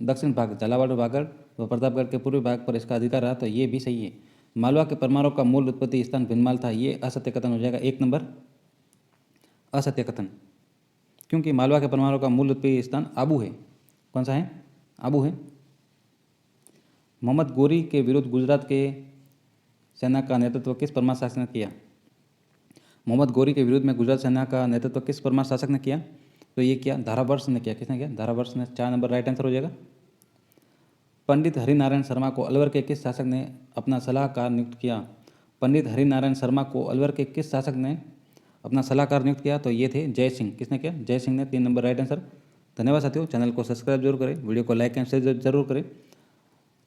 दक्षिण भाग झालावाड़ बागड़ व प्रतापगढ़ के पूर्वी भाग पर इसका अधिकार रहा, तो ये भी सही है। मालवा के परमाणु का मूल उत्पत्ति स्थान भिनमाल था, ये असत्य कथन हो जाएगा। 1 नंबर असत्य कथन, क्योंकि मालवा के परमाणु का मूल उत्पत्ति स्थान आबू है। कौन सा है? आबू है। मोहम्मद गोरी के विरुद्ध गुजरात के सेना का नेतृत्व किस परमार शासक ने किया? मोहम्मद गोरी के विरुद्ध में गुजरात सेना का नेतृत्व किस परमार शासक ने किया? तो ये किया धारावर्ष ने किया। किसने किया? धारावर्ष ने। 4 नंबर राइट आंसर हो जाएगा। पंडित हरिनारायण शर्मा को अलवर के किस शासक ने अपना सलाहकार नियुक्त किया? पंडित हरिनारायण शर्मा को अलवर के किस शासक ने अपना सलाहकार नियुक्त किया? तो ये थे जय सिंह। किसने किया? जय सिंह ने। 3 नंबर राइट आंसर। धन्यवाद साथियों। चैनल को सब्सक्राइब जरूर करें, वीडियो को लाइक एंड शेयर जरूर करें।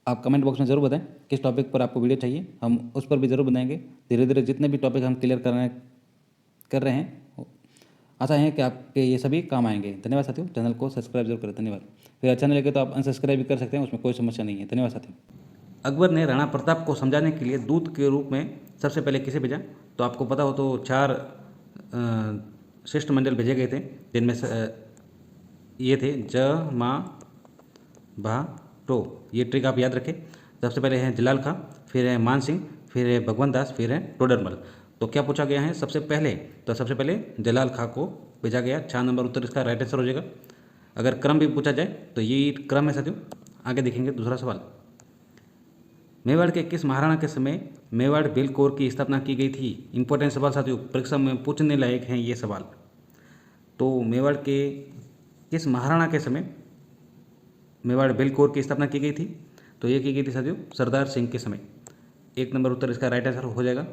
आप कमेंट बॉक्स में ज़रूर बताएं किस टॉपिक पर आपको वीडियो चाहिए, हम उस पर भी ज़रूर बनाएंगे। धीरे धीरे जितने भी टॉपिक हम क्लियर कर रहे हैं, आशा है कि आपके ये सभी काम आएंगे। धन्यवाद साथियों। चैनल को सब्सक्राइब जरूर करें। धन्यवाद। फिर अच्छा नहीं लगे तो आप अनसब्सक्राइब भी कर सकते हैं, उसमें कोई समस्या नहीं है। धन्यवाद साथियों। अकबर ने राणा प्रताप को समझाने के लिए दूत के रूप में सबसे पहले किसे भेजा? तो आपको पता हो तो 4 शिष्टमंडल भेजे गए थे, जिनमें ये थे ज, मा, भा, टो। ये ट्रिक आप याद रखें। सबसे पहले है जलाल खां, फिर है मान सिंह, फिर है भगवंत दास, फिर है टोडरमल। तो क्या पूछा गया है सबसे पहले? तो सबसे पहले जलाल खां को भेजा गया। 4 नंबर उत्तर इसका राइट आंसर हो जाएगा। अगर क्रम भी पूछा जाए तो ये क्रम है साथियों। आगे देखेंगे दूसरा सवाल। मेवाड़ के किस महाराणा के समय मेवाड़ बिल कोर की स्थापना की गई थी? इंपॉर्टेंट सवाल साथियों, परीक्षा में पूछने लायक हैं ये सवाल। तो मेवाड़ के किस महाराणा के समय मेवाड़ बिल कोर की स्थापना की गई थी? तो ये की गई थी साथियों सरदार सिंह के समय। 1 नंबर उत्तर इसका राइट आंसर हो जाएगा।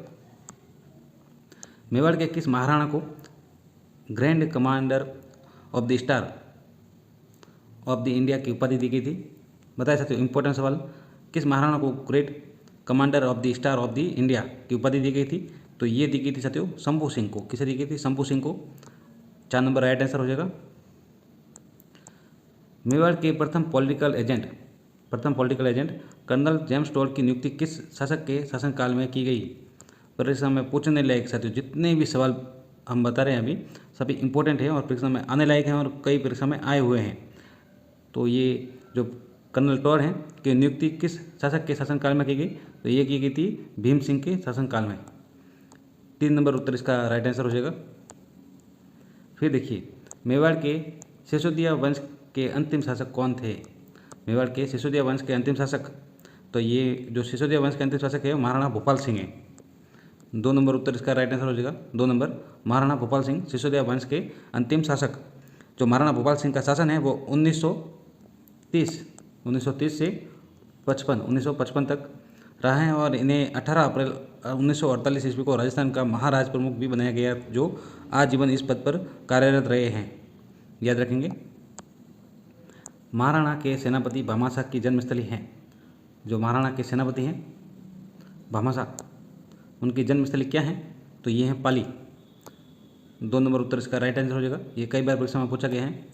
मेवाड़ के किस महाराणा को grand commander of the star of the India की उपाधि दी गई थी? बताया साथियों, इंपॉर्टेंट सवाल। किस महाराणा को great commander of the star of the India की उपाधि दी गई थी? तो ये दी गई थी साथियों शंभू सिंह को। किसे दी गई थी? शंभू सिंह को। 4 नंबर राइट आंसर हो जाएगा। मेवाड़ के प्रथम political agent colonel James Tod की नियुक्ति किस शासक के शासनकाल में की गई? परीक्षा में पूछने लायक साथियों, जितने भी सवाल हम बता रहे हैं अभी सभी इंपॉर्टेंट हैं और परीक्षा में आने लायक हैं और कई परीक्षा में आए हुए हैं। तो ये जो कर्नल टोल हैं की नियुक्ति किस शासक के शासनकाल में की गई? तो ये की गई थी भीम सिंह के शासनकाल में। 3 नंबर उत्तर इसका राइट आंसर हो जाएगा। फिर देखिए, मेवाड़ के सिसोदिया वंश के अंतिम शासक कौन थे? मेवाड़ के सिसोदिया वंश के अंतिम शासक, तो ये जो सिसोदिया वंश के अंतिम शासक है महाराणा भोपाल सिंह है। 2 नंबर उत्तर इसका राइट आंसर हो जाएगा। 2 नंबर महाराणा भोपाल सिंह सिसोदिया वंश के अंतिम शासक। जो महाराणा भोपाल सिंह का शासन है वो 1930 से 1955 तक रहा है और इन्हें 18 अप्रैल 1948 ईस्वी को राजस्थान का महाराज प्रमुख भी बनाया गया, जो आजीवन इस पद पर कार्यरत रहे हैं। याद रखेंगे। महाराणा के सेनापति भामाशाह की जन्मस्थली है। जो महाराणा के सेनापति हैं भामाशाह, उनकी जन्मस्थली क्या है? तो ये है पाली। 2 नंबर उत्तर इसका राइट आंसर हो जाएगा। ये कई बार परीक्षा में पूछा गया है।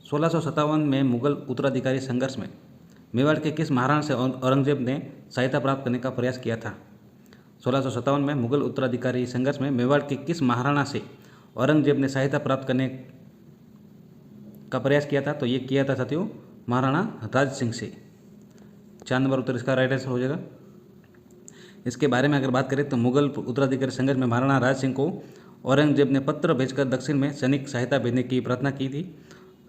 1657 में मुगल उत्तराधिकारी संघर्ष में मेवाड़ के किस महाराणा से औरंगजेब ने सहायता प्राप्त करने का प्रयास किया था? 1657 में मुगल उत्तराधिकारी संघर्ष में मेवाड़ के किस महाराणा से औरंगजेब ने सहायता प्राप्त करने का प्रयास किया था? तो ये किया था साथियों महाराणा राज सिंह से। 4 नंबर उत्तर इसका राइट आंसर हो जाएगा। इसके बारे में अगर बात करें तो मुगल उत्तराधिकारी संघर्ष में महाराणा राज सिंह को औरंगजेब ने पत्र भेजकर दक्षिण में सैनिक सहायता भेजने की प्रार्थना की थी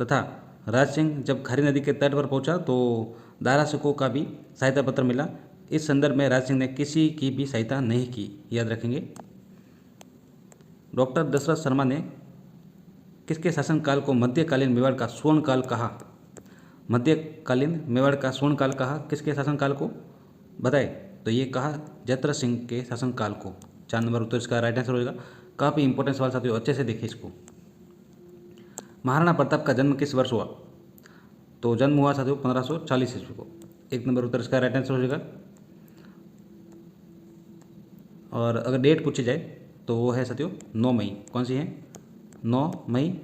तथा राज सिंह जब खारी नदी के तट पर पहुंचा तो दारा सिकों का भी सहायता पत्र मिला। इस संदर्भ में राज सिंह ने किसी की भी सहायता नहीं की। याद रखेंगे। डॉक्टर दशरथ शर्मा ने किसके शासनकाल को मध्यकालीन मेवाड़ का स्वर्णकाल कहा? मध्यकालीन मेवाड़ का स्वर्णकाल कहा किसके शासनकाल को? बताए तो ये कहा जयद्रथ सिंह के शासनकाल को। 4 नंबर उत्तर इसका राइट आंसर होगा। काफ़ी इंपॉर्टेंट सवाल साथियों, अच्छे से देखिए इसको। महाराणा प्रताप का जन्म किस वर्ष हुआ? तो जन्म हुआ साथियों 1540 ईस्वी को। 1 नंबर उत्तर इसका राइट आंसर हो जाएगा। और अगर डेट पूछी जाए तो वो है साथियों 9 मई। कौन सी है? 9 मई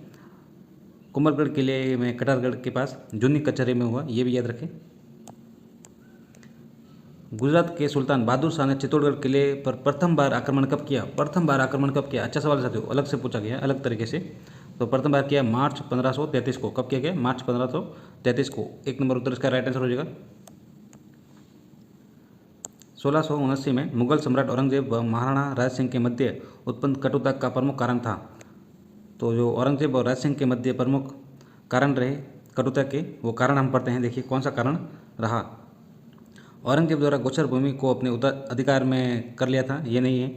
कुंभलगढ़ किले में कटारगढ़ के पास जूनी कचहरी में हुआ। ये भी याद रखें। गुजरात के सुल्तान बहादुर शाह ने चित्तौड़गढ़ किले पर प्रथम बार आक्रमण कब किया? प्रथम बार आक्रमण कब किया? अच्छा सवाल साथियों, अलग से पूछा गया अलग तरीके से। तो प्रथम बार किया मार्च 1533 को। कब किया गया? मार्च 1533 को। एक नंबर उत्तर इसका राइट आंसर हो जाएगा। 1679 में मुगल सम्राट औरंगजेब व महाराणा राज सिंह के मध्य उत्पन्न कटुता का प्रमुख कारण था। तो जो औरंगजेब और राज सिंह के मध्य प्रमुख कारण रहे कटुता के, वो कारण हम पढ़ते हैं। देखिए कौन सा कारण रहा। औरंगजेब द्वारा गोचर भूमि को अपने अधिकार में कर लिया था, ये नहीं है।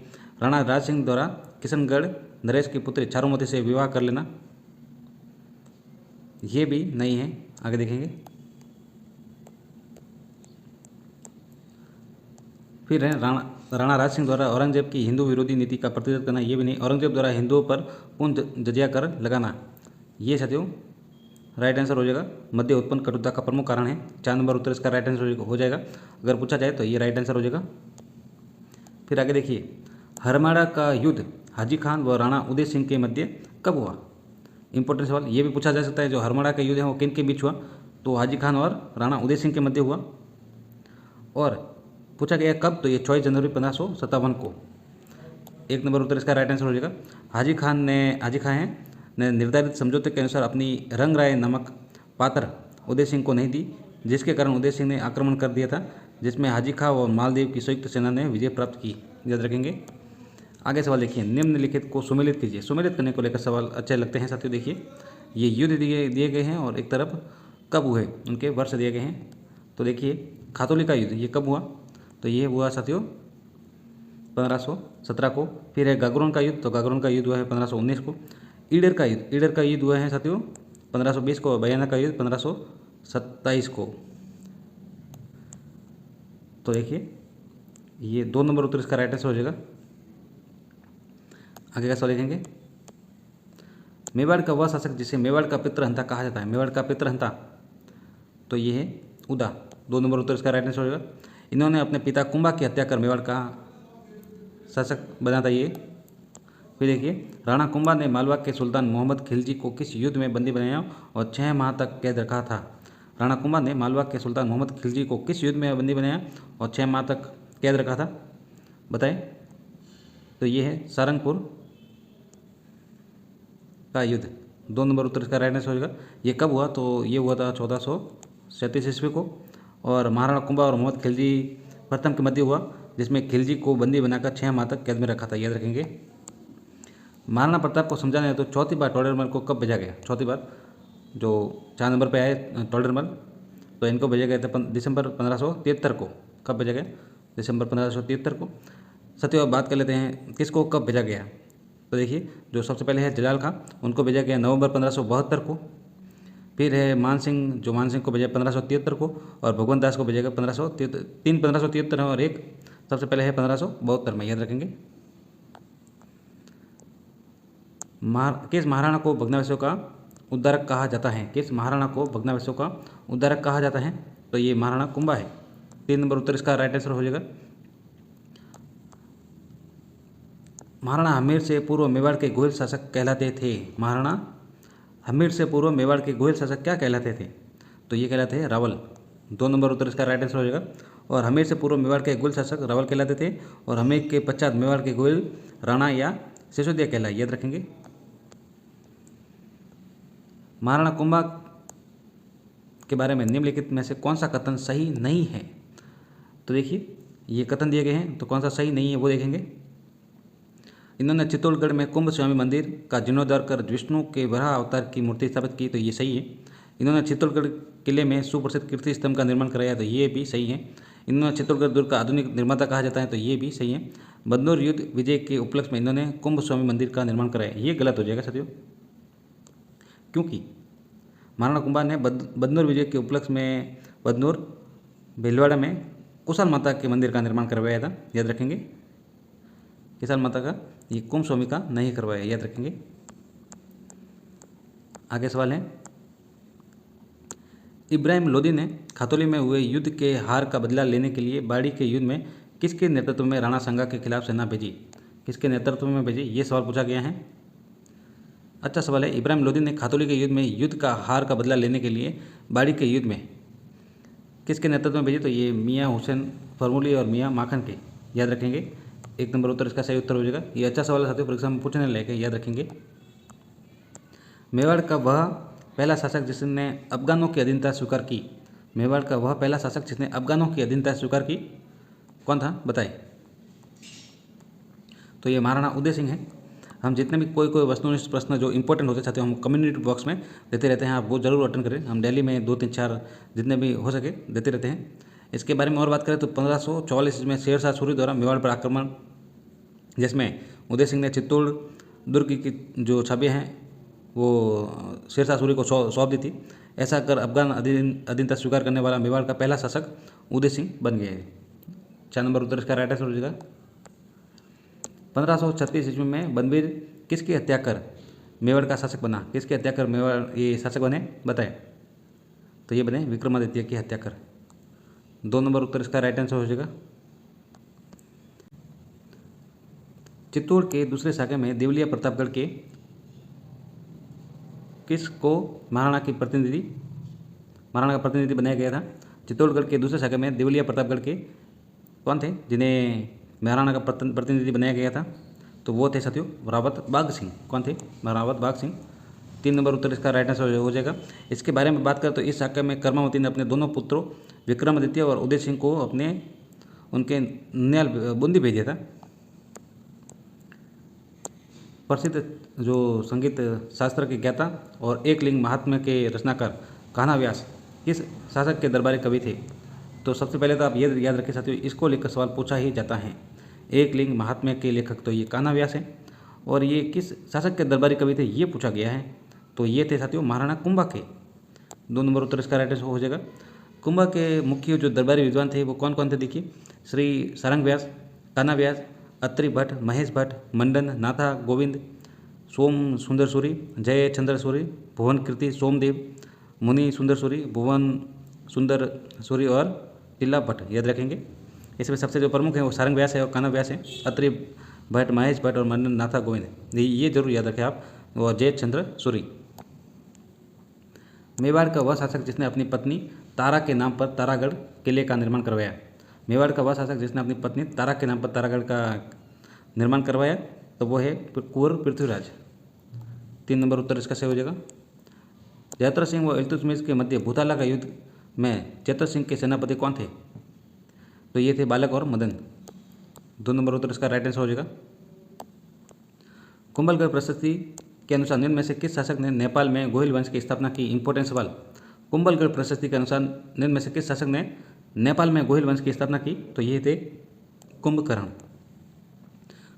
राणा राज सिंह द्वारा किशनगढ़ नरेश की पुत्री चारुमती से विवाह कर लेना, ये भी नहीं है। आगे देखेंगे। फिर है राणा राज सिंह द्वारा औरंगजेब की हिंदू विरोधी नीति का प्रतिरोध करना, ये भी नहीं। औरंगजेब द्वारा हिंदुओं पर पूर्ण जजिया कर लगाना, ये साथियों राइट आंसर हो जाएगा। मध्य उत्पन्न कटुता का प्रमुख कारण है। 4 नंबर उत्तर इसका राइट आंसर हो जाएगा। अगर पूछा जाए तो ये राइट आंसर हो जाएगा। फिर आगे देखिए, हरमाड़ा का युद्ध हाजी खान व राणा उदय सिंह के मध्य कब हुआ? इंपॉर्टेंट सवाल, ये भी पूछा जा सकता है। जो हरमाड़ा का युद्ध है वो किन के बीच हुआ? तो हाजी खान और राणा उदय सिंह के मध्य हुआ। और पूछा गया कब? तो ये 24 जनवरी 1557 को। एक नंबर उत्तर इसका राइट आंसर हो जाएगा। हाजी खान ने निर्धारित समझौते के अनुसार अपनी रंगराय नामक पात्र उदय सिंह को नहीं दी, जिसके कारण उदय सिंह ने आक्रमण कर दिया था, जिसमें हाजी खां और मालदीव की संयुक्त सेना ने विजय प्राप्त की। याद रखेंगे। आगे सवाल देखिए, निम्नलिखित को सुमेलित कीजिए। सुमेलित करने को लेकर सवाल अच्छे लगते हैं साथियों। देखिए ये युद्ध दिए गए हैं और एक तरफ कब हुए, उनके वर्ष दिए गए हैं। तो देखिए खातौली का युद्ध ये कब हुआ? तो ये हुआ साथियों 1517 को। फिर है गागरोन का युद्ध, तो गागरोन का युद्ध हुआ है 1519 को। ईडर का युद्ध हुआ है साथियों 1520 को। बयाना का युद्ध 1527 को। तो देखिए ये 2 नंबर उत्तर इसका राइट आंसर हो जाएगा। आगे का सवाल देखेंगे। मेवाड़ का वह शासक जिसे मेवाड़ का पितृहंता कहा जाता है। मेवाड़ का पितृहंता, तो ये है उदा। 2 नंबर उत्तर इसका राइट आंसर हो जाएगा। इन्होंने अपने पिता कुंभा की हत्या कर मेवाड़ का शासक बना था ये। फिर देखिए, राणा कुंभा ने मालवा के सुल्तान मोहम्मद खिलजी को किस युद्ध में बंदी बनाया और 6 माह तक कैद रखा था? राणा कुंभा ने मालवा के सुल्तान मोहम्मद खिलजी को किस युद्ध में बंदी बनाया और 6 माह तक कैद रखा था? बताएं। तो ये है सारंगपुर का युद्ध। 2 नंबर उत्तर इसका राइट आंसर हो जाएगा। ये कब हुआ? तो ये हुआ था 1437 ईस्वी को। और महाराणा कुंभा और मोहम्मद खिलजी प्रथम के मध्य हुआ, जिसमें खिलजी को बंदी बनाकर 6 माह तक कैद में रखा था। याद रखेंगे। महाराणा प्रताप को समझाने तो चौथी बार टोडरमल को कब भेजा गया? चौथी बार जो 4 नंबर पे आए टोडरमल, तो इनको भेजा गया था दिसंबर 1573 को। कब भेजा गया? दिसंबर 1573 को। साथियों अब बात कर लेते हैं किसको कब भेजा गया। तो देखिए, जो सबसे पहले है जलाल खां, उनको भेजा गया नवंबर 1572 को। फिर है मान सिंह को भेजा 1573 को। और भगवंत दास को भेजा गया 1573 है। और एक सबसे पहले है 1572 में। याद रखेंगे। किस महाराणा को भग्नावशेषों का उद्धारक कहा जाता है? किस महाराणा को भग्नावशेषों का उद्धारक कहा जाता है? तो ये महाराणा कुंभा है। 3 नंबर उत्तर इसका राइट आंसर हो जाएगा। महाराणा हमीर से पूर्व मेवाड़ के गोहिल शासक कहलाते थे। महाराणा हमीर से पूर्व मेवाड़ के गोहिल शासक क्या कहलाते थे? तो ये कहलाते हैं रावल। 2 नंबर उत्तर इसका राइट आंसर हो जाएगा। और हमीर से पूर्व मेवाड़ के गोहिल शासक रावल कहलाते थे। और हमीर के पश्चात मेवाड़ के गोहिल राणा या सिसोदिया कहलाए। याद रखेंगे। महाराणा कुंभा के बारे में निम्नलिखित में से कौन सा कथन सही नहीं है? तो देखिए ये कथन दिए गए हैं, तो कौन सा सही नहीं है वो देखेंगे। इन्होंने चित्तौड़गढ़ में कुंभ स्वामी मंदिर का जीर्णोद्धार कर विष्णु के वराह अवतार की मूर्ति स्थापित की, तो ये सही है। इन्होंने चित्तौड़गढ़ किले में सुप्रसिद्ध कीर्ति स्तंभ का निर्माण कराया, तो ये भी सही है। इन्होंने चित्तौड़गढ़ दुर्ग का आधुनिक निर्माता कहा जाता है, तो ये भी सही है। बदनौर युद्ध विजय के उपलक्ष्य में इन्होंने कुंभ स्वामी मंदिर का निर्माण कराया, ये गलत हो जाएगा साथियों। क्योंकि महाराणा कुंभा ने बदनौर विजय के उपलक्ष्य में बदनौर भीलवाड़ा में कुशल माता के मंदिर का निर्माण करवाया था। याद रखेंगे। कुशल माता का ये कुंभ स्वामी का नहीं करवाया। याद रखेंगे। आगे सवाल है, इब्राहिम लोदी ने खातौली में हुए युद्ध के हार का बदला लेने के लिए बाड़ी के युद्ध में किसके नेतृत्व में राणा सांगा के खिलाफ सेना भेजी? किसके नेतृत्व में भेजी, ये सवाल पूछा गया है। अच्छा सवाल है। इब्राहिम लोदी ने खातौली के युद्ध का हार का बदला लेने के लिए बाड़ी के युद्ध में किसके नेतृत्व में भेजी? तो ये मियाँ हुसैन फरमूली और मियाँ माखन के। याद रखेंगे। 1 नंबर उत्तर इसका सही उत्तर हो जाएगा। ये अच्छा सवाल है साथियों, परीक्षा में पूछने लायक है। याद रखेंगे। मेवाड़ का वह पहला शासक जिसने अफगानों की अधीनता स्वीकार की। मेवाड़ का वह पहला शासक जिसने अफगानों की अधीनता स्वीकार की कौन था, बताए। तो ये महाराणा उदय सिंह है। हम जितने भी कोई वस्तुनिष्ठ प्रश्न जो इंपॉर्टेंट होते चाहते हो हम कम्युनिटी बॉक्स में देते रहते हैं, आप वो जरूर अटेंड करें। हम डेली में 2, 3, 4 जितने भी हो सके देते रहते हैं। इसके बारे में और बात करें तो 1544 में शेरशाह सूरी द्वारा मेवाड़ पर आक्रमण, जिसमें उदय सिंह ने चित्तौड़ दुर्ग की जो छवि हैं वो शेरशाह सूरी को सौंप दी थी। ऐसा कर अफगान अधीनता स्वीकार करने वाला मेवाड़ का पहला शासक उदय सिंह बन गया है। 4 नंबर उत्तर इसका राइट आंसर हो जाएगा। 1536 ईस्वी में बनवीर किसकी हत्या कर मेवाड़ का शासक बना। किसकी हत्या कर मेवाड़ ये शासक बने, बताए। तो ये बने विक्रमादित्य की हत्या कर। 2 नंबर उत्तर इसका राइट आंसर हो जाएगा। चित्तौड़ के दूसरे शाखा में देवलिया प्रतापगढ़ के किस को महाराणा का प्रतिनिधि बनाया गया था। चित्तौड़गढ़ के दूसरे शाखा में देवलिया प्रतापगढ़ के कौन थे जिन्हें महाराणा का प्रतिनिधि बनाया गया था, तो वो थे साथियों रावत बाघ सिंह। कौन थे, रावत बाघ सिंह। 3 नंबर उत्तर इसका राइट आंसर हो जाएगा। इसके बारे में बात करें तो इस शाखा में कर्मावती ने अपने दोनों पुत्रों विक्रमादित्य और उदय सिंह को उनके ननिहाल बूंदी भेजा था। प्रसिद्ध जो संगीत शास्त्र के ज्ञाता और एकलिंग महात्म्य के रचनाकार कान्हा व्यास किस शासक के दरबारी कवि थे। तो सबसे पहले तो आप ये याद रखें साथियों, इसको लेकर सवाल पूछा ही जाता है। एकलिंग महात्म्य के लेखक तो ये कान्हा व्यास हैं, और ये किस शासक के दरबारी कवि थे ये पूछा गया है। तो ये थे साथियों महाराणा कुंभा के। 2 नंबर उत्तर इसका राइट आंसर हो जाएगा। कुंभा के मुख्य जो दरबारी विद्वान थे वो कौन कौन थे, देखिए। श्री सारंग व्यास, कान्हा व्यास, अत्रि भट्ट, महेश भट्ट, मंडन, नाथा गोविंद, सोम सुंदर सूरी, जय चंद्र सूरी, भुवन कीर्ति सोमदेव, मुनि सुंदर सूरी, भुवन सुंदर सूरी और टिल्ला भट्ट, याद रखेंगे। इसमें सबसे जो प्रमुख है वो सारंग व्यास है और कान्हा व्यास है। अत्रि भट्ट, महेश भट्ट और मंडन नाथा गोविंद, ये जरूर याद रखें आप। और जय चंद्र सूरी। मेवाड़ का वह शासक जिसने अपनी पत्नी तारा के नाम पर तारागढ़ किले का निर्माण करवाया। मेवाड़ का वह शासक जिसने अपनी पत्नी तारा के नाम पर तारागढ़ का निर्माण करवाया, तो वो है कुंवर पृथ्वीराज। 3 नंबर उत्तर इसका सही हो जाएगा। जयद्रथ सिंह व इल्तुतमिश के मध्य भूताला का युद्ध में जयद्रथ सिंह के सेनापति कौन थे, तो ये थे बालक और मदन। 2 नंबर उत्तर इसका राइट आंसर हो जाएगा। कुंभलगढ़ प्रशस्ति के अनुसार निम्न में से किस शासक ने नेपाल में गोहिल वंश की स्थापना की। इंपॉर्टेंट सवाल। कुंभलगढ़ प्रशस्ति के अनुसार निम्न में से किस शासक ने नेपाल में गोहिल वंश की स्थापना की, तो ये थे कुंभकर्ण।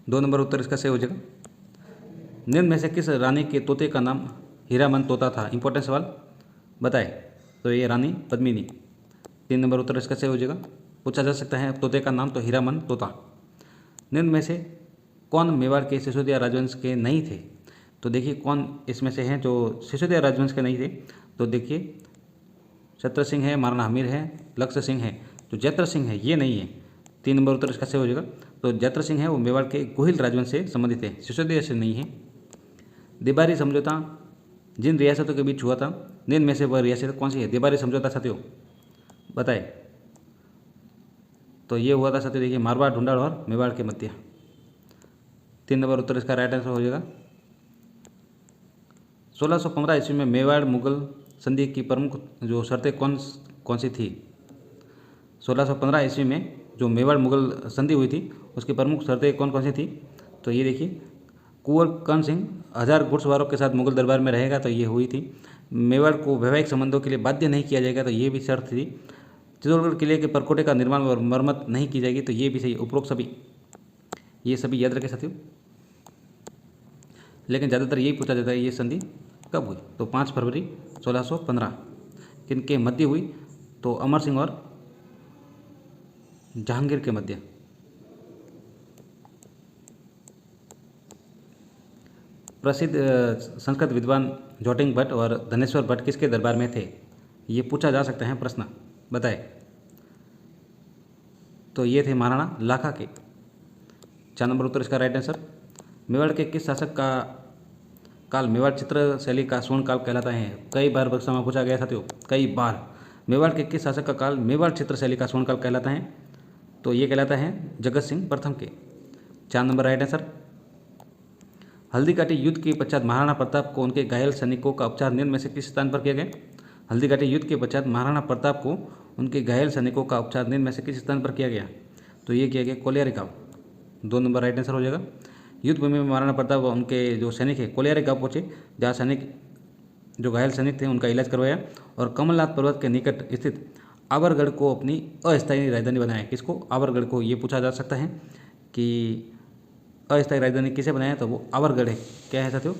2 नंबर उत्तर इसका सही हो जाएगा। निम्न में से किस रानी के तोते का नाम हीरामन तोता था। इंपॉर्टेंट सवाल, बताए। तो ये रानी पद्मिनी। 3 नंबर उत्तर इसका सही हो जाएगा। पूछा जा सकता है तोते का नाम, तो हीरामन तोता। निम्न में से कौन मेवाड़ के सिसोदिया राजवंश के नहीं थे, तो देखिए कौन इसमें से हैं जो सिसोदिया राजवंश के नहीं थे। तो देखिए छत्र सिंह है, महाराणा हमीर है, लक्ष्य सिंह है। तो जयद्रथ सिंह है ये नहीं है। 3 नंबर उत्तर इसका सही हो जाएगा। तो जयद्रथ सिंह है वो मेवाड़ के गोहिल राजवंश से संबंधित है, सिसोदिया से नहीं है। देबारी समझौता जिन रियासतों के बीच हुआ था, निम्न में से वह रियासत कौन सी है। देबारी समझौता साथियों, बताए। तो ये हुआ था साथियों, देखिए मारवाड़, ढूंढाड़ और मेवाड़ के मध्य। 3 नंबर उत्तर इसका राइट आंसर हो जाएगा। 1615 ईस्वी में मेवाड़ मुगल संधि की प्रमुख जो शर्तें कौन सी थी। 1615 ईस्वी में जो मेवाड़ मुगल संधि हुई थी उसकी प्रमुख शर्तें कौन सी थी, तो ये देखिए कुंवर कर्ण सिंह 1000 घुड़सवारों के साथ मुगल दरबार में रहेगा, तो ये हुई थी। मेवाड़ को वैवाहिक संबंधों के लिए बाध्य नहीं किया जाएगा, तो ये भी शर्त थी। चित्तौड़गढ़ किले के परकोटे का निर्माण और मरम्मत नहीं की जाएगी, तो ये भी सही। उपरोक्त सभी ये सभी याद रखें साथियों। लेकिन ज़्यादातर यही पूछा जाता है ये संधि कब हुई, तो 5 फरवरी 1615 किनके मध्य हुई, तो अमर सिंह और जहांगीर के मध्य। प्रसिद्ध संस्कृत विद्वान जोटिंग भट्ट और धनेश्वर भट्ट किसके दरबार में थे, ये पूछा जा सकता है प्रश्न, बताए। तो ये थे महाराणा लाखा के। 4 नंबर उत्तर इसका राइट आंसर। मेवाड़ के किस शासक का काल मेवाड़ चित्र शैली का स्वर्ण काल कहलाता है। कई बार परीक्षा में पूछा गया साथियों, कई बार। मेवाड़ के किस शासक का काल मेवाड़ चित्र शैली का स्वर्ण काल कहलाता है, तो ये कहलाता है जगत सिंह प्रथम के। 4 नंबर राइट आंसर। हल्दीघाटी युद्ध के पश्चात महाराणा प्रताप को उनके घायल सैनिकों का उपचार निम्न में से किस स्थान पर किया गया? हल्दीघाटी युद्ध के पश्चात महाराणा प्रताप को उनके घायल सैनिकों का उपचार निम्न में से किस स्थान पर किया गया? तो ये किया गया कोलियारी गांव। 2 नंबर राइट आंसर हो जाएगा। युद्ध भूमि में महाराणा प्रताप उनके जो सैनिक है कोलियारी गांव पहुंचे, जहाँ सैनिक जो घायल सैनिक थे उनका इलाज करवाया और कमलनाथ पर्वत के निकट स्थित आवरगढ़ को अपनी अस्थायी राजधानी बनाया। किसको? आवरगढ़ को। ये पूछा जा सकता है कि अस्थायी राजधानी किसे बनाया, तो वो आवरगढ़ है। क्या है साथियों?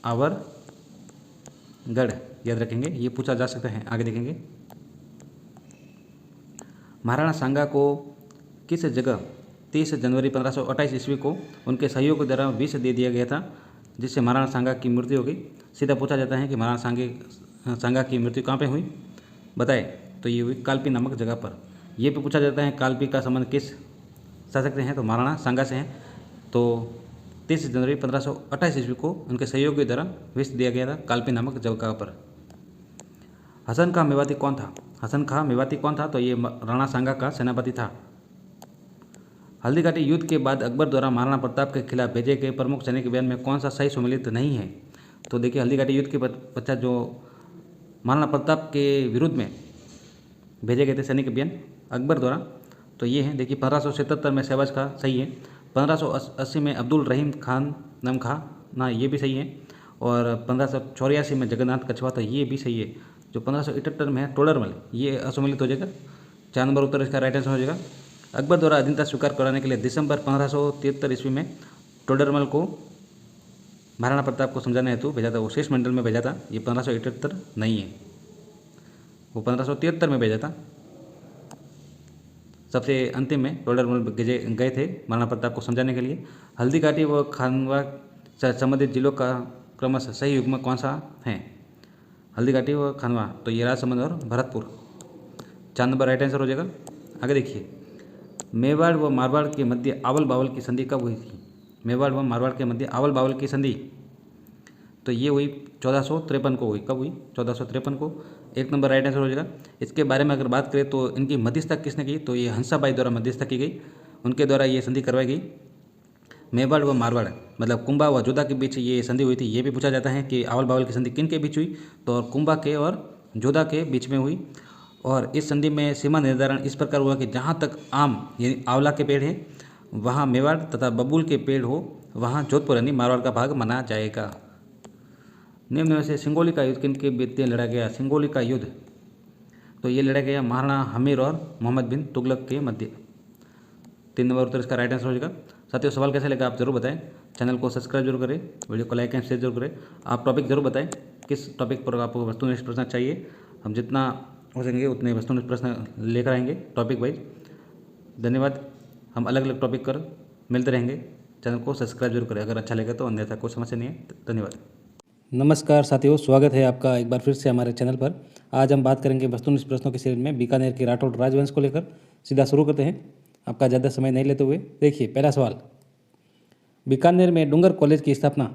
आवरगढ़, याद रखेंगे, ये पूछा जा सकता है। आगे देखेंगे, महाराणा सांगा को किस जगह 30 जनवरी 1528 ईस्वी को उनके सहयोगी द्वारा विष दे दिया गया था, जिससे महाराणा सांगा की मृत्यु हो गई? सीधा पूछा जाता है कि महाराणा सांगा की मृत्यु कहाँ पे हुई, बताए। तो ये हुई कालपी नामक जगह पर। ये भी पूछा जाता है कालपी का संबंध किस शासक से है, तो महाराणा सांगा से है। तो 30 जनवरी 1528 ईस्वी को उनके सहयोगी द्वारा विष दिया गया था कालपी नामक जगह पर। हसन खां मेवाती कौन था? हसन खां मेवाती कौन था? तो ये राणा सांगा का सेनापति था। हल्दीघाटी युद्ध के बाद अकबर द्वारा महाराणा प्रताप के खिलाफ भेजे गए प्रमुख सैनिक अभियान में कौन सा सही सम्मिलित नहीं है? तो देखिए, हल्दीघाटी युद्ध के पश्चात जो महाराणा प्रताप के विरुद्ध में भेजे गए थे सैनिक अभियान अकबर द्वारा, तो ये है। देखिए, 1577 में शहबाज खां सही है, 1580 में अब्दुल रहीम खान नम खां ना, ये भी सही है, और 1584 में जगन्नाथ कछवा, तो ये भी सही है। जो 1578 में है टोडरमल, ये असम्मिलित हो जाएगा। 4 नंबर उत्तर इसका राइट आंसर हो जाएगा। अकबर द्वारा अधीनता स्वीकार कराने के लिए दिसंबर 1573 ईस्वी में टोडरमल को महाराणा प्रताप को समझाने हेतु भेजा था, वो शीश मंडल में भेजा था। ये 1578 नहीं है, वो 1573 में भेजा था। सबसे अंतिम में टोडरमल गए थे महाराणा प्रताप को समझाने के लिए। हल्दीघाटी व खानवा से संबंधित जिलों का क्रमशः सही युग्म कौन सा है? हल्दीघाटी व खानवा, तो ये राजसमंद और भरतपुर। 4 नंबर राइट आंसर हो जाएगा। आगे देखिए, मेवाड़ व मारवाड़ के मध्य आवल बावल की संधि कब हुई थी? मेवाड़ व मारवाड़ के मध्य आवल बावल की संधि, तो ये हुई 1453 को हुई। कब हुई? 1453 को। 1 नंबर राइट आंसर हो जाएगा। इसके बारे में अगर बात करें तो इनकी मध्यस्थता किसने की? तो ये हंसाबाई द्वारा मध्यस्थता की गई, उनके द्वारा ये संधि करवाई गई। मेवाड़ व मारवाड़ मतलब कुंभा व जोधा के बीच ये संधि हुई थी। ये भी पूछा जाता है कि आवल बावल की संधि किन के बीच हुई, तो कुंभा के और जोधा के बीच में हुई। और इस संधि में सीमा निर्धारण इस प्रकार हुआ कि जहाँ तक आम यानी आंवला के पेड़ है वहाँ मेवाड़ तथा बबूल के पेड़ हो वहाँ जोधपुर यानी मारवाड़ का भाग माना जाएगा। निम्न में से सिंगोली का युद्ध किन के बीच लड़ा गया? सिंगोली का युद्ध, तो ये लड़ा गया महाराणा हमीर और मोहम्मद बिन तुगलक के मध्य। 3 नंबर उत्तर इसका राइट आंसर हो जाएगा। साथियों, सवाल कैसे लगा आप जरूर बताएं। चैनल को सब्सक्राइब जरूर करें, वीडियो को लाइक एंड शेयर जरूर करें। आप टॉपिक जरूर बताएं किस टॉपिक पर आपको वस्तुनिष्ठ प्रश्न चाहिए। हम जितना हो सकेंगे उतने वस्तुनिष्ठ प्रश्न लेकर आएंगे टॉपिक वाइज। धन्यवाद। हम अलग अलग टॉपिक पर मिलते रहेंगे। चैनल को सब्सक्राइब जरूर करें अगर अच्छा लगे तो, अन्यथा कोई समस्या नहीं है। धन्यवाद। नमस्कार साथियों, स्वागत है आपका एक बार फिर से हमारे चैनल पर। आज हम बात करेंगे वस्तुनिष्ठ प्रश्नों की सीरीज में बीकानेर के राठौड़ राजवंश को लेकर। सीधा शुरू करते हैं आपका ज़्यादा समय नहीं लेते हुए। देखिए, पहला सवाल, बीकानेर में डूंगर कॉलेज की स्थापना